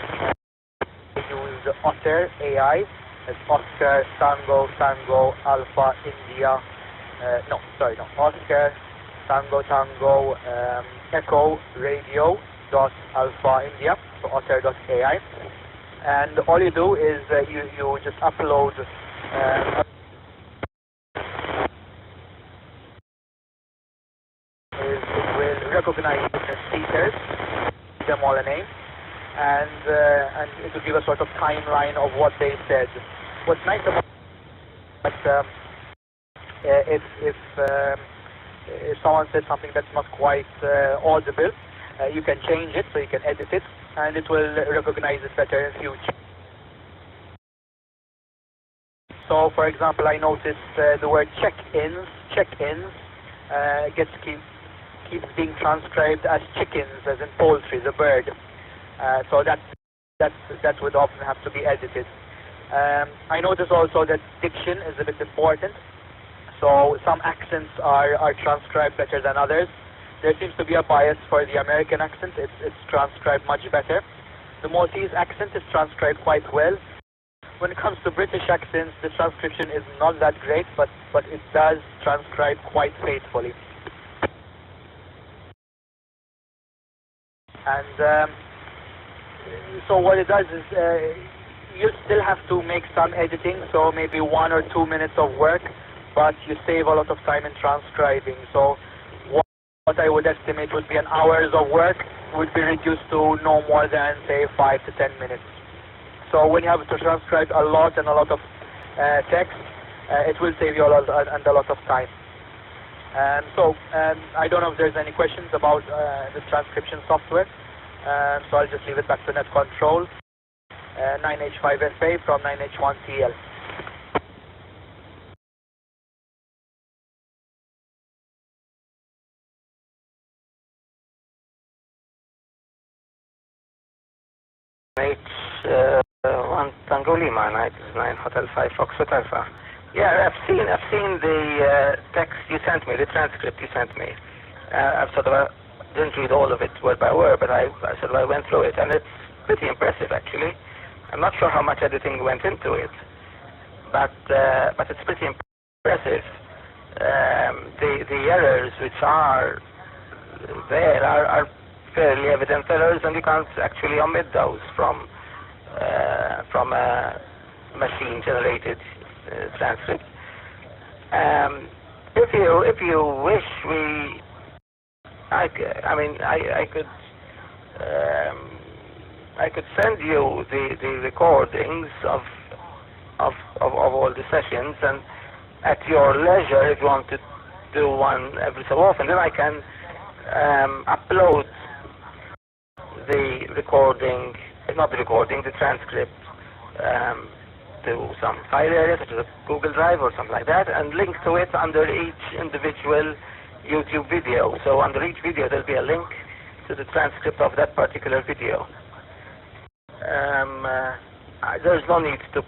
I used Otter AI. It's Oscar Tango Tango Alpha India. Oscar Tango Tango Echo Radio dot Alpha India. So Otter.ai. And all you do is you just upload it will recognize different speakers, give them all a name, and it will give a sort of timeline of what they said. What's nice about it, if someone said something that's not quite audible, you can change it, so you can edit it, and it will recognize it better in future. So, for example, I noticed the word check-ins keeps being transcribed as chickens, as in poultry, the bird. So that would often have to be edited. I noticed also that diction is a bit important. So some accents are transcribed better than others. There seems to be a bias for the American accent. It's transcribed much better. The Maltese accent is transcribed quite well. When it comes to British accents, the transcription is not that great, but it does transcribe quite faithfully. And so what it does is you still have to make some editing, so maybe 1 or 2 minutes of work, but you save a lot of time in transcribing. So what I would estimate would be an hours of work would be reduced to no more than, say, 5 to 10 minutes. So when you have to transcribe a lot and a lot of text, it will save you a lot and a lot of time. So I don't know if there's any questions about the transcription software. So I'll just leave it back to net control. 9H5FA from 9H1TL. H 9H-1 Tango Lima, 9 Hotel 5 Foxtrot Alpha. Yeah, I've seen the text you sent me, the transcript you sent me. I've sort of didn't read all of it word by word, but I went through it, and it's pretty impressive actually. I'm not sure how much editing went into it, but it's pretty impressive. The errors which are there are fairly evident errors, and you can't actually omit those from a machine-generated transcript. If you wish, I could send you the recordings of all the sessions, and at your leisure, if you want to do one every so often, then I can upload the transcript to some file area, such as a Google Drive or something like that, and link to it under each individual YouTube video. So under each video there'll be a link to the transcript of that particular video. There's no need to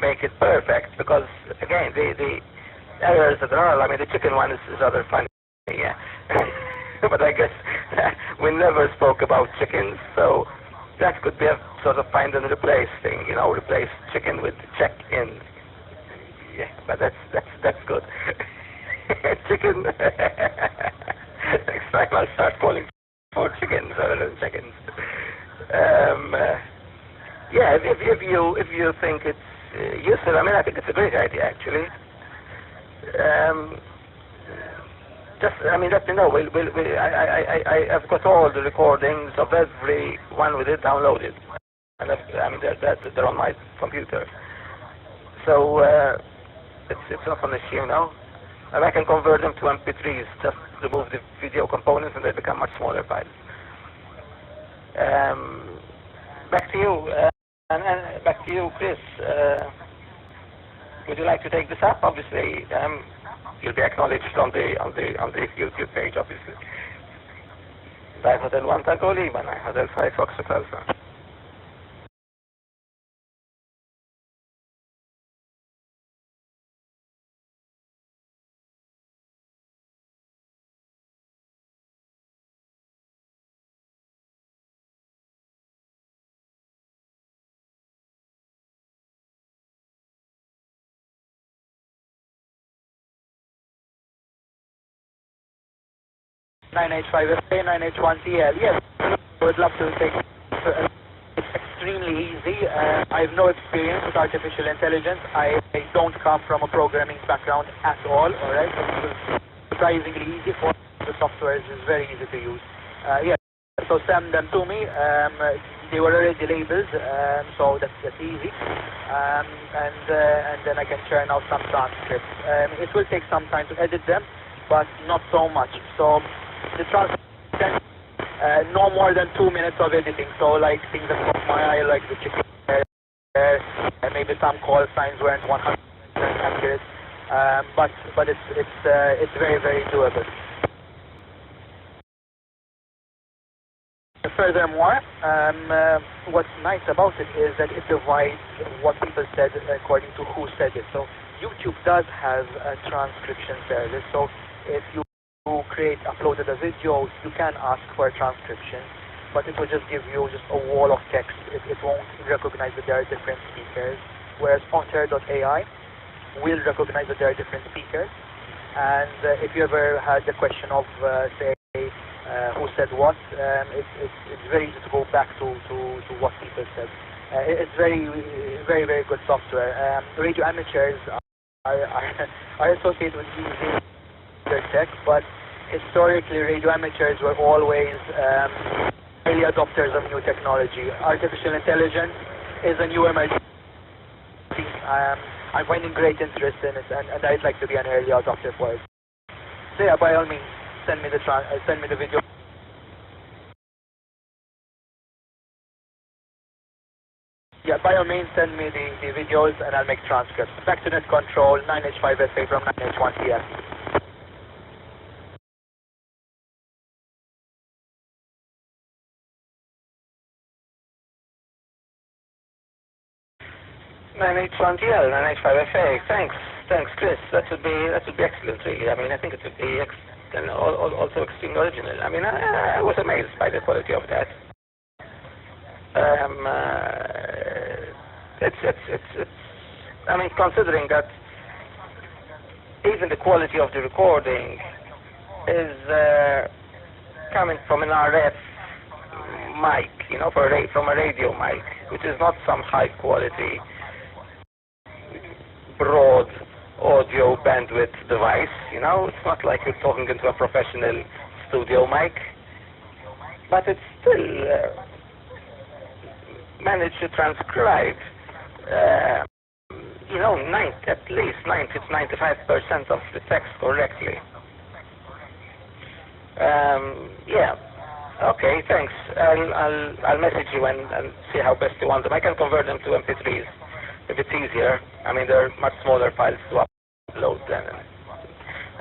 make it perfect, because again, the errors that there are, I mean, the chicken one is rather funny, yeah. But I guess we never spoke about chickens, so that could be a sort of find and replace thing, you know, replace chicken with check-in. Yeah, but that's good. Chicken. Next time I'll start calling for chickens rather than chickens. Yeah, if you think it's useful, I mean, I think it's a great idea actually. Let me know. I've got all the recordings of every one with it downloaded, and they're on my computer. So it's not an issue, you know. And I can convert them to MP3s. Just remove the video components, and they become much smaller files. Back to you, and back to you, Chris. Would you like to take this up? Obviously. You'll be acknowledged on the YouTube page, obviously. 9 Hotel 1 Tango Lima, 9 Hotel 5 Foxtrot Alpha. Nine H5FA, 9H1TL. Yes, I would love to take. It's extremely easy. I have no experience with artificial intelligence. I don't come from a programming background at all. All right, it's surprisingly easy for the software. Is very easy to use. Yeah, so send them to me. They were already labeled, so that's easy. And then I can churn out some transcripts. It will take some time to edit them, but not so much. So the transcript, no more than 2 minutes of editing. So like things that caught my eye, like the chicken, and maybe some call signs weren't 100% accurate. But it's very, very doable. Furthermore, what's nice about it is that it divides what people said according to who said it. So YouTube does have a transcription service. So if you uploaded a video, you can ask for a transcription, but it will just give you just a wall of text. It won't recognize that there are different speakers, whereas Otter.ai will recognize that there are different speakers. And if you ever had the question of, say, who said what, it's very easy to go back to what people said. It's very, very, very good software. Radio amateurs are associated with using their tech, but historically radio amateurs were always early adopters of new technology. Artificial intelligence is a new emerging. I'm finding great interest in it, and I'd like to be an early adopter for it. So yeah, by all means, send me the video. Yeah, by all means, send me the videos, and I'll make transcripts. Back to net control, 9H5FA from 9H1TL. 9H1TL, 9H5FA. Thanks, Chris. That would be excellent, really. I mean, I think it would be and also extremely original. I mean, I was amazed by the quality of that. It's. I mean, considering that even the quality of the recording is coming from an RF mic, you know, from a radio mic, which is not some high quality, broad audio bandwidth device, you know. It's not like you're talking into a professional studio mic, but it's still managed to transcribe you know, at least 90 to 95% of the text correctly. Yeah. Okay, thanks. I'll message you and see how best you want them. I can convert them to MP3s if it's easier. I mean, they're much smaller files to upload then,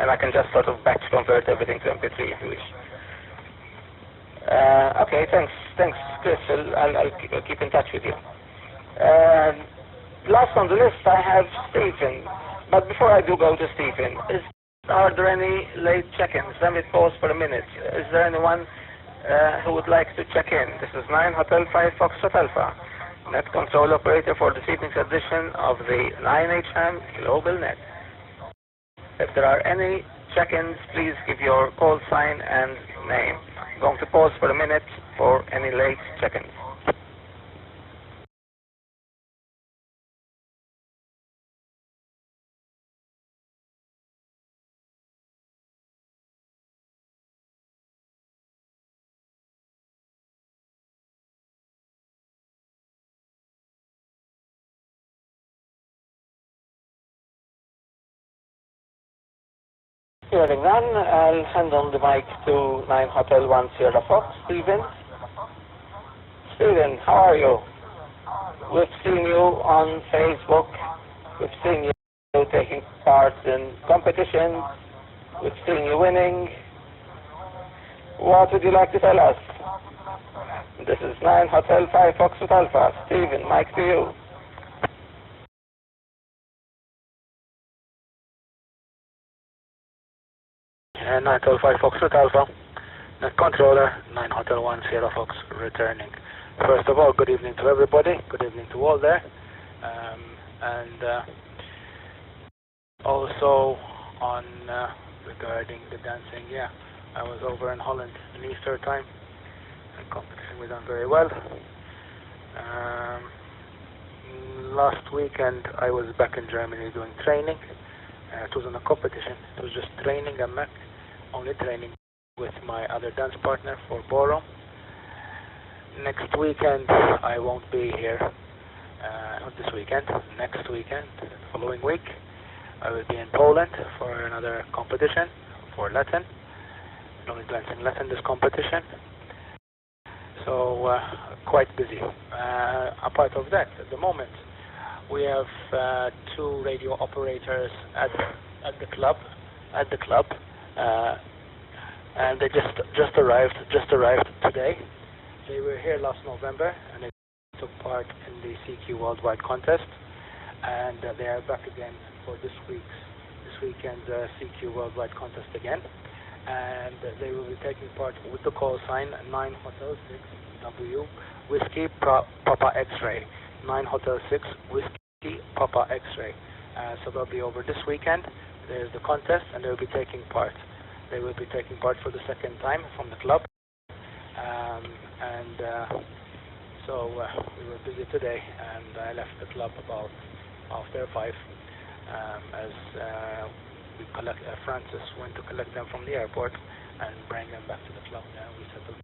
and I can just sort of batch convert everything to MP3 if you wish. Okay, thanks, Chris. I'll keep in touch with you. Last on the list, I have Stephen. But before I do go to Stephen, are there any late check-ins? Let me pause for a minute. Is there anyone who would like to check in? This is 9 Hotel 5 Foxtrot Alpha, net control operator for this evening's edition of the 9H-HAM GlobalNet. If there are any check-ins, please give your call sign and name. I'm going to pause for a minute for any late check-ins. Hearing none, I'll hand on the mic to 9 Hotel 1 Sierra Fox. Stephen, how are you? We've seen you on Facebook. We've seen you taking part in competitions. We've seen you winning. What would you like to tell us? This is 9 Hotel 5 Foxtrot Alpha. Stephen, mic to you. 9 Hotel 5 Foxtrot Alpha, net controller, 9 Hotel 1 Sierra Fox returning. First of all, good evening to everybody, good evening to all there, and also on regarding the dancing, yeah, I was over in Holland in Easter time, and competition we done very well. Last weekend I was back in Germany doing training. It wasn't a competition, it was just training. I'm only training with my other dance partner for ballroom. Next weekend I won't be here, not this weekend, next weekend, the following week. I will be in Poland for another competition for Latin. I'm only dancing Latin this competition. So quite busy. Apart of that, at the moment, we have 2 radio operators at the club, and they just arrived today. They were here last November and they took part in the CQ Worldwide contest, and they are back again for this weekend's CQ Worldwide contest again, and they will be taking part with the call sign 9 Hotel 6 W Whiskey Papa X-Ray. 9 Hotel 6 Whiskey Papa X-Ray. So they'll be over this weekend. There's the contest, and they'll be taking part. They will be taking part for the second time from the club. So we were busy today, and I left the club about after 5 as Francis went to collect them from the airport and bring them back to the club. We settled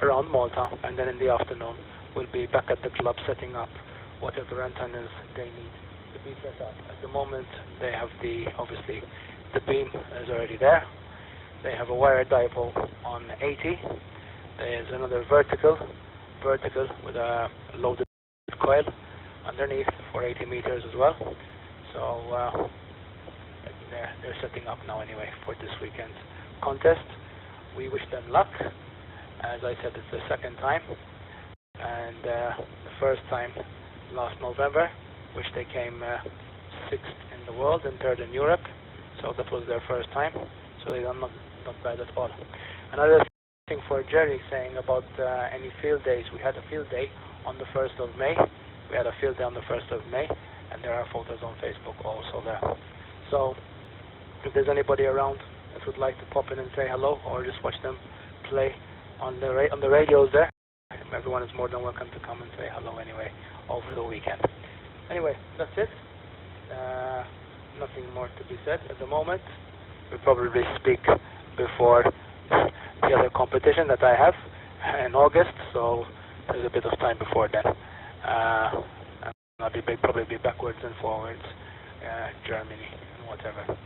around Malta, and then in the afternoon we'll be back at the club setting up whatever antennas they need to be set up. At the moment they have obviously the beam is already there. They have a wire dipole on 80. There's another vertical with a loaded coil underneath for 80 meters as well. So they're setting up now anyway for this weekend's contest. We wish them luck. As I said, it's the second time. and the first time last November, which they came 6th in the world and 3rd in Europe, so that was their first time, so they are not bad at all. Another thing for Jerry saying about any field days, we had a field day on the 1st of May, we had a field day on the 1st of May, and there are photos on Facebook also there. So if there's anybody around that would like to pop in and say hello, or just watch them play on the radios there, everyone is more than welcome to come and say hello anyway over the weekend. Anyway, that's it. Nothing more to be said at the moment. We'll probably speak before the other competition that I have in August, so there's a bit of time before then. I'll probably be backwards and forwards, Germany and whatever.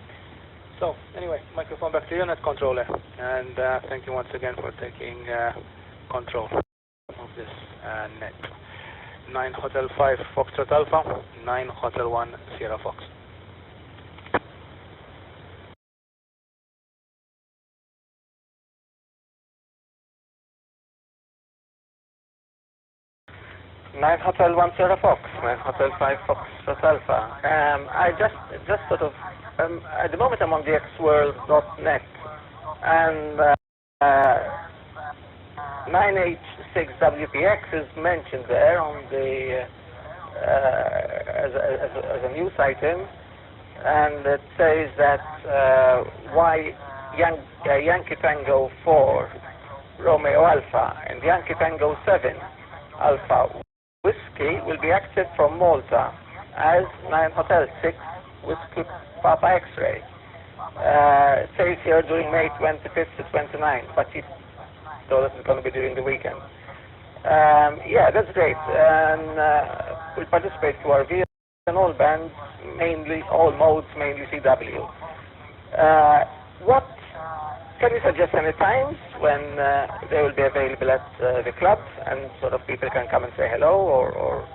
So anyway, microphone back to you, net controller, and thank you once again for taking control of this net. 9 Hotel 5 Foxtrot Alpha, 9 Hotel 1 Sierra Fox. Nine Hotel 1 Sierra Fox, 9 Hotel 5 Foxtrot Alpha. I just sort of, at the moment I'm on dxworld.net, and 9H-6WPX is mentioned there on the as a news item, and it says that Yankee Tango 4 Romeo Alpha and Yankee Tango 7 Alpha Whiskey will be active from Malta as 9 Hotel 6 Whiskey Papa X-Ray. It says here during May 25th to 29th, but so this is going to be during the weekend. Yeah, that's great. And we'll participate to our VS and all bands, mainly all modes, mainly CW. What can you suggest any times when they will be available at the club, and sort of people can come and say hello or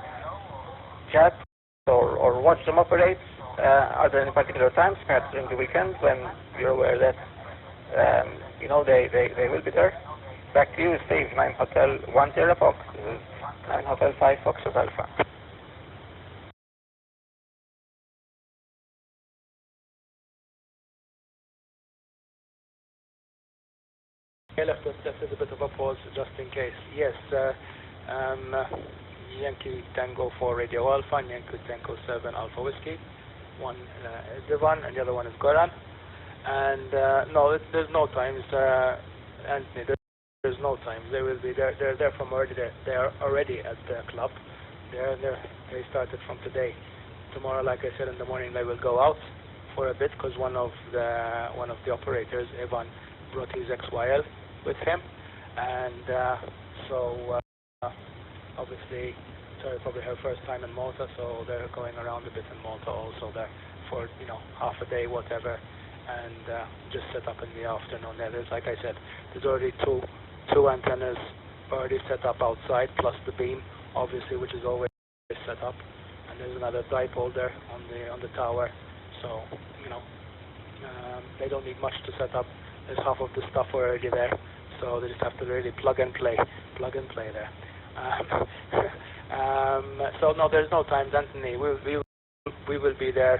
chat or watch them operate? Are there any particular times, perhaps during the weekend, when you're aware that you know they will be there? Back to you, Steve. 9 Hotel 1 Sierra Fox. 9 Hotel 5 Foxtrot Alpha. I left a bit of a pause just in case. Yes, Yankee Tango 4 Radio Alpha and Yankee Tango 7 Alpha Whiskey. One is Divan and the other one is Goran. And no, there's no times, Anthony. There's no times. They will be there. They're there from already. They are already at the club. They started from today. Tomorrow, like I said in the morning, they will go out for a bit because one of the operators, Ivan, brought his XYL with him, and so obviously it's probably her first time in Malta, so they're going around a bit in Malta also there for half a day, whatever, and just set up in the afternoon. There's, like I said, there's already two antennas already set up outside, plus the beam, obviously, which is always set up, and there's another dipole there on the tower. So they don't need much to set up. There's half of the stuff already there, so they just have to really plug and play there. So no, there's no times, Anthony. We will be there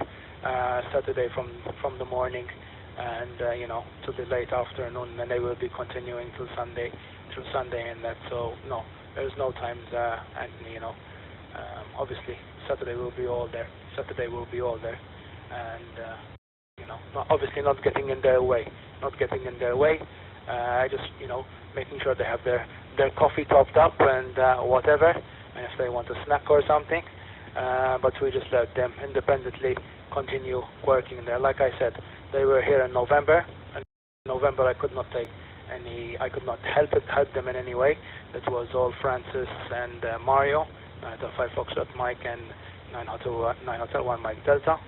Saturday from the morning and to the late afternoon, and they will be continuing through Sunday and that. So no, there's no times, Anthony. Obviously Saturday will be all there. And obviously not getting in their way. Just making sure they have their coffee topped up and whatever, and if they want a snack or something. But we just let them independently continue working there. Like I said, they were here in November. And in November I could not help them in any way. It was all Francis and Mario, 9 Hotel 5 Foxtrot Mike and 9 Hotel 1 Mike Delta,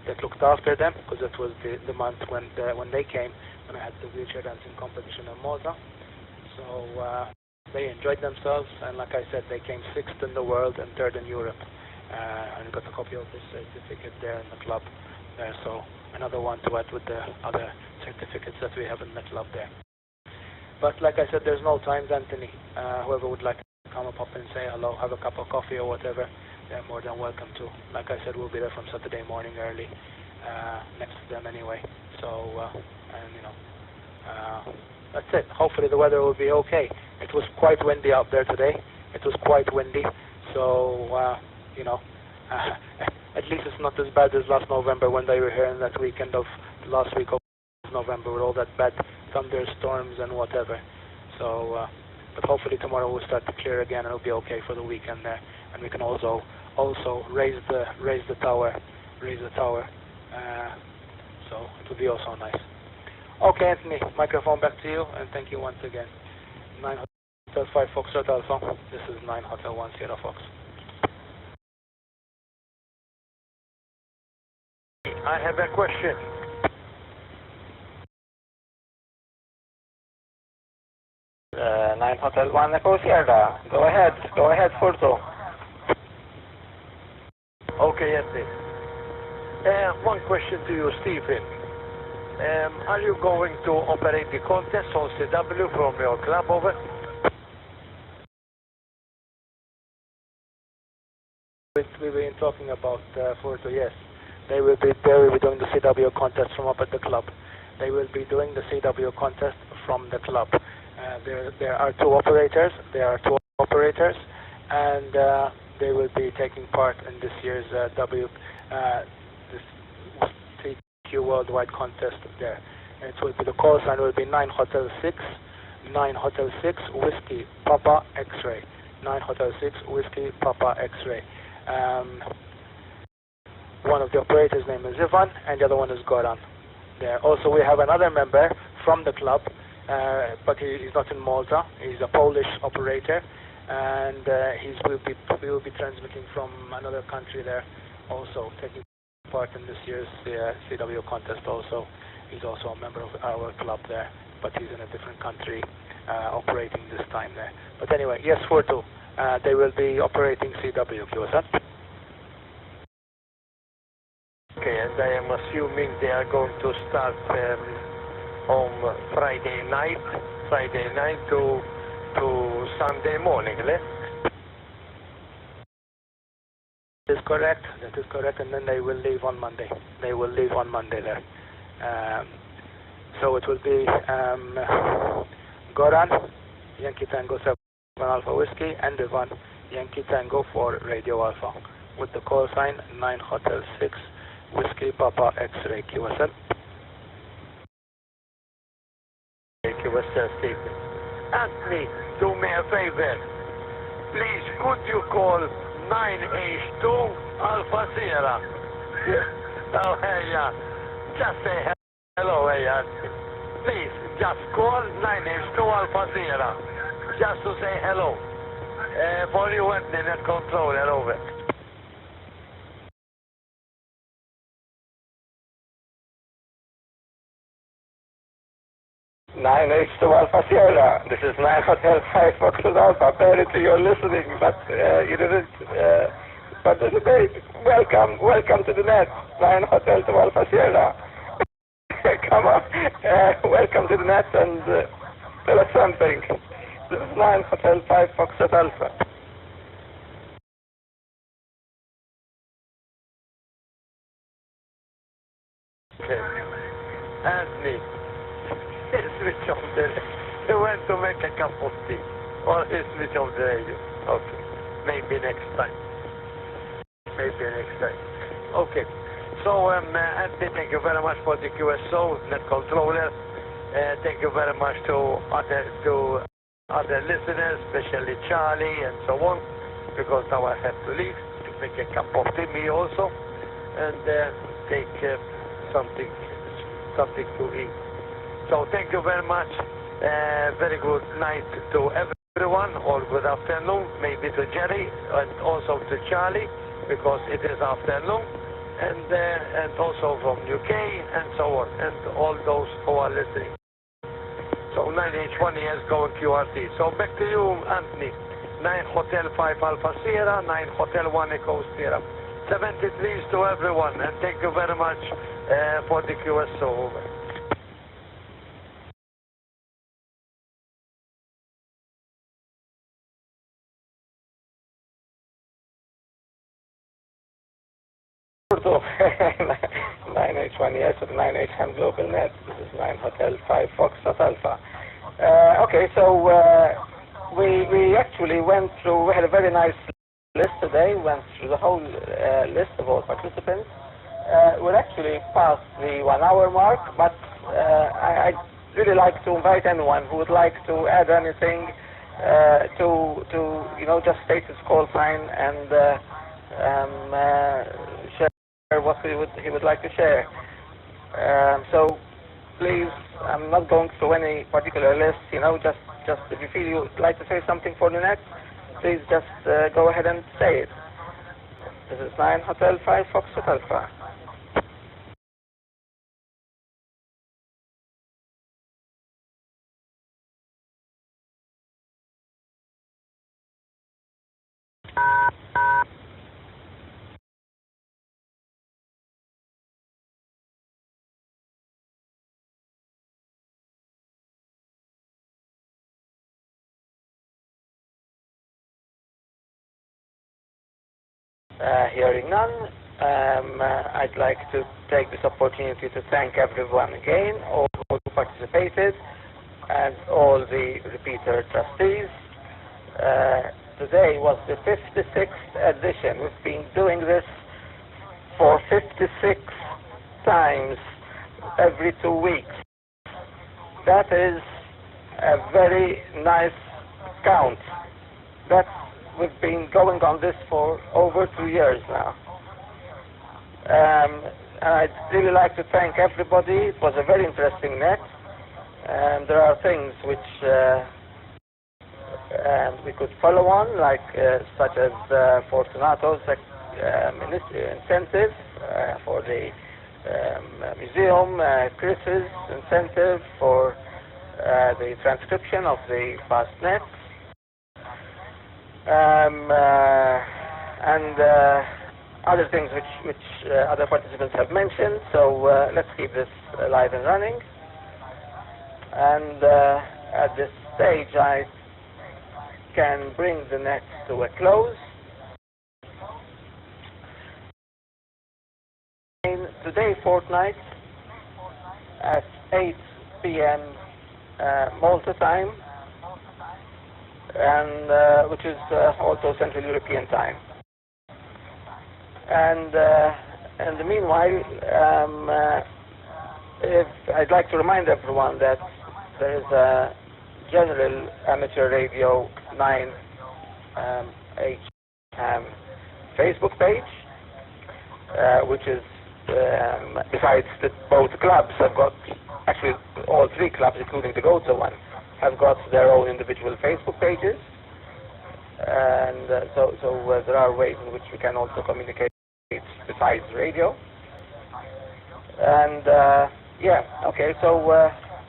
that looked after them, because that was the month when they came, when I had the wheelchair dancing competition in Malta. So they enjoyed themselves, and like I said, they came 6th in the world and 3rd in Europe. And got a copy of this certificate there in the club there. So another one to add with the other certificates that we have in the club there. But like I said, there's no times, Anthony. Whoever would like to come up and say hello, have a cup of coffee or whatever, they're more than welcome to. Like I said, we'll be there from Saturday morning early, next to them anyway. So, and you know, that's it. Hopefully the weather will be okay. It was quite windy out there today. It was quite windy, so you know, at least it's not as bad as last November when they were here in that weekend of the last week of November with all that bad thunderstorms and whatever. So, but hopefully tomorrow will start to clear again and it'll be okay for the weekend there, and we can also raise the tower. So it will be also nice. Okay, Anthony, microphone back to you, and thank you once again. 9 Hotel 5 Foxtrot Alpha. This is 9 Hotel 1 Sierra Fox. I have a question. Uh, 9 Hotel 1 Echo Sierra. Go ahead, Furto. Okay, Anthony. One question to you, Stephen. Are you going to operate the contest on CW from your club over? We've been talking about Furto, yes. They will be doing the CW contest from up at the club. They will be doing the CW contest from the club. There are two operators, and they will be taking part in this year's this TQ Worldwide contest there. And it will be, the call sign will be 9 Hotel 6 Whiskey Papa X-Ray. 9 Hotel 6 Whiskey Papa X-Ray. One of the operators' name is Ivan, and the other one is Goran. There. Also, we have another member from the club, but he's not in Malta. He's a Polish operator, and we will be transmitting from another country there, also taking part in this year's CW contest. Also, he's also a member of our club there, but he's in a different country, operating this time there. But anyway, yes, Furto, they will be operating CW. QSL. Okay, and I am assuming they are going to start on Friday night to Sunday morning, right? That is correct, and then they will leave on Monday. There. So it will be Goran, Yankee Tango 7 Alpha Whiskey, and Ivan, Yankee Tango for Radio Alpha, with the call sign 9 Hotel 6 Whiskey Papa X-Ray. QSL. QSL Stephen. Anthony, do me a favor. Please, could you call 9H-2 Alpha Sierra? Oh, hey, just say hello, hey, please, just call 9H-2 Alpha Sierra, just to say hello. For you and the net controller, over. Nine H-2 Alpha Sierra. This is 9 Hotel 5 Foxtrot Alpha. Apparently you're listening, but you didn't participate. Welcome to the net. 9 Hotel 2 Alpha Sierra. Come on, welcome to the net and tell us something. This is 9 Hotel 5 Foxtrot Alpha. Okay. Anthony. Switch off they went to make a cup of tea, or switch off the radio. Okay, maybe next time. Okay, so Anthony, thank you very much for the QSO net controller. Thank you very much to other listeners, especially Charlie and so on, because now I have to leave to make a cup of tea, me also, and take something to eat. So thank you very much. Very good night to everyone, or good afternoon, maybe to Jerry and also to Charlie, because it is afternoon, and also from UK and so on, and all those who are listening. So 9H1 is going QRT. So back to you, Anthony. 9 Hotel 5 Alpha Sierra, 9 Hotel 1 Echo Sierra. 73s to everyone, and thank you very much for the QSO. Over. Porto, 9H-1ES with 9H-HAM GlobalNet. This is 9 Hotel 5 Foxtrot Alpha. Okay, so we actually went through, we had a very nice list today, went through the whole list of all participants. We're actually past the 1 hour mark, but I'd really like to invite anyone who would like to add anything to just state his call sign and share what he would like to share. So please, I'm not going through any particular list, just if you feel you'd like to say something for the net, please just go ahead and say it. This is 9 Hotel 5 Foxtrot Alpha. Hearing none, I'd like to take this opportunity to thank everyone again, all who participated, and all the repeater trustees. Today was the 56th edition. We've been doing this for 56 times every 2 weeks. That is a very nice count. We've been going on this for over 2 years now. And I'd really like to thank everybody. It was a very interesting net. And there are things which we could follow on, like such as Fortunato's incentive for the museum, Chris's incentive for the transcription of the past nets. And other things which other participants have mentioned. So let's keep this alive and running. And at this stage, I can bring the net to a close. Today fortnight at 8 p.m. Malta time, and which is also Central European time. And in the meanwhile, I'd like to remind everyone that there is a general amateur radio 9H-HAM Facebook page, which is besides both clubs have got, actually all 3 clubs, including the Gozo one, have got their own individual Facebook pages, and so there are ways in which we can also communicate besides radio. And okay, so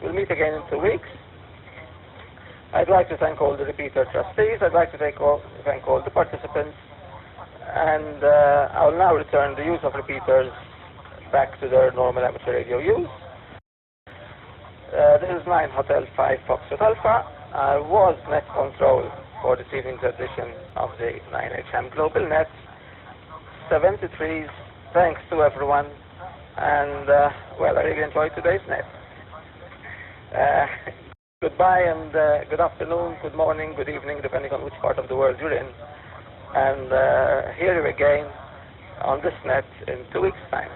we'll meet again in 2 weeks. I'd like to thank all the repeater trustees. I'd like to thank all the participants, and I'll now return the use of repeaters back to their normal amateur radio use. This is 9 Hotel 5 Foxtrot Alpha. I was net control for this evening's edition of the 9H-HAM GlobalNet. 73s. Thanks to everyone, and well, I really enjoyed today's net. Goodbye and good afternoon, good morning, good evening, depending on which part of the world you're in. And here you again on this net in 2 weeks' time.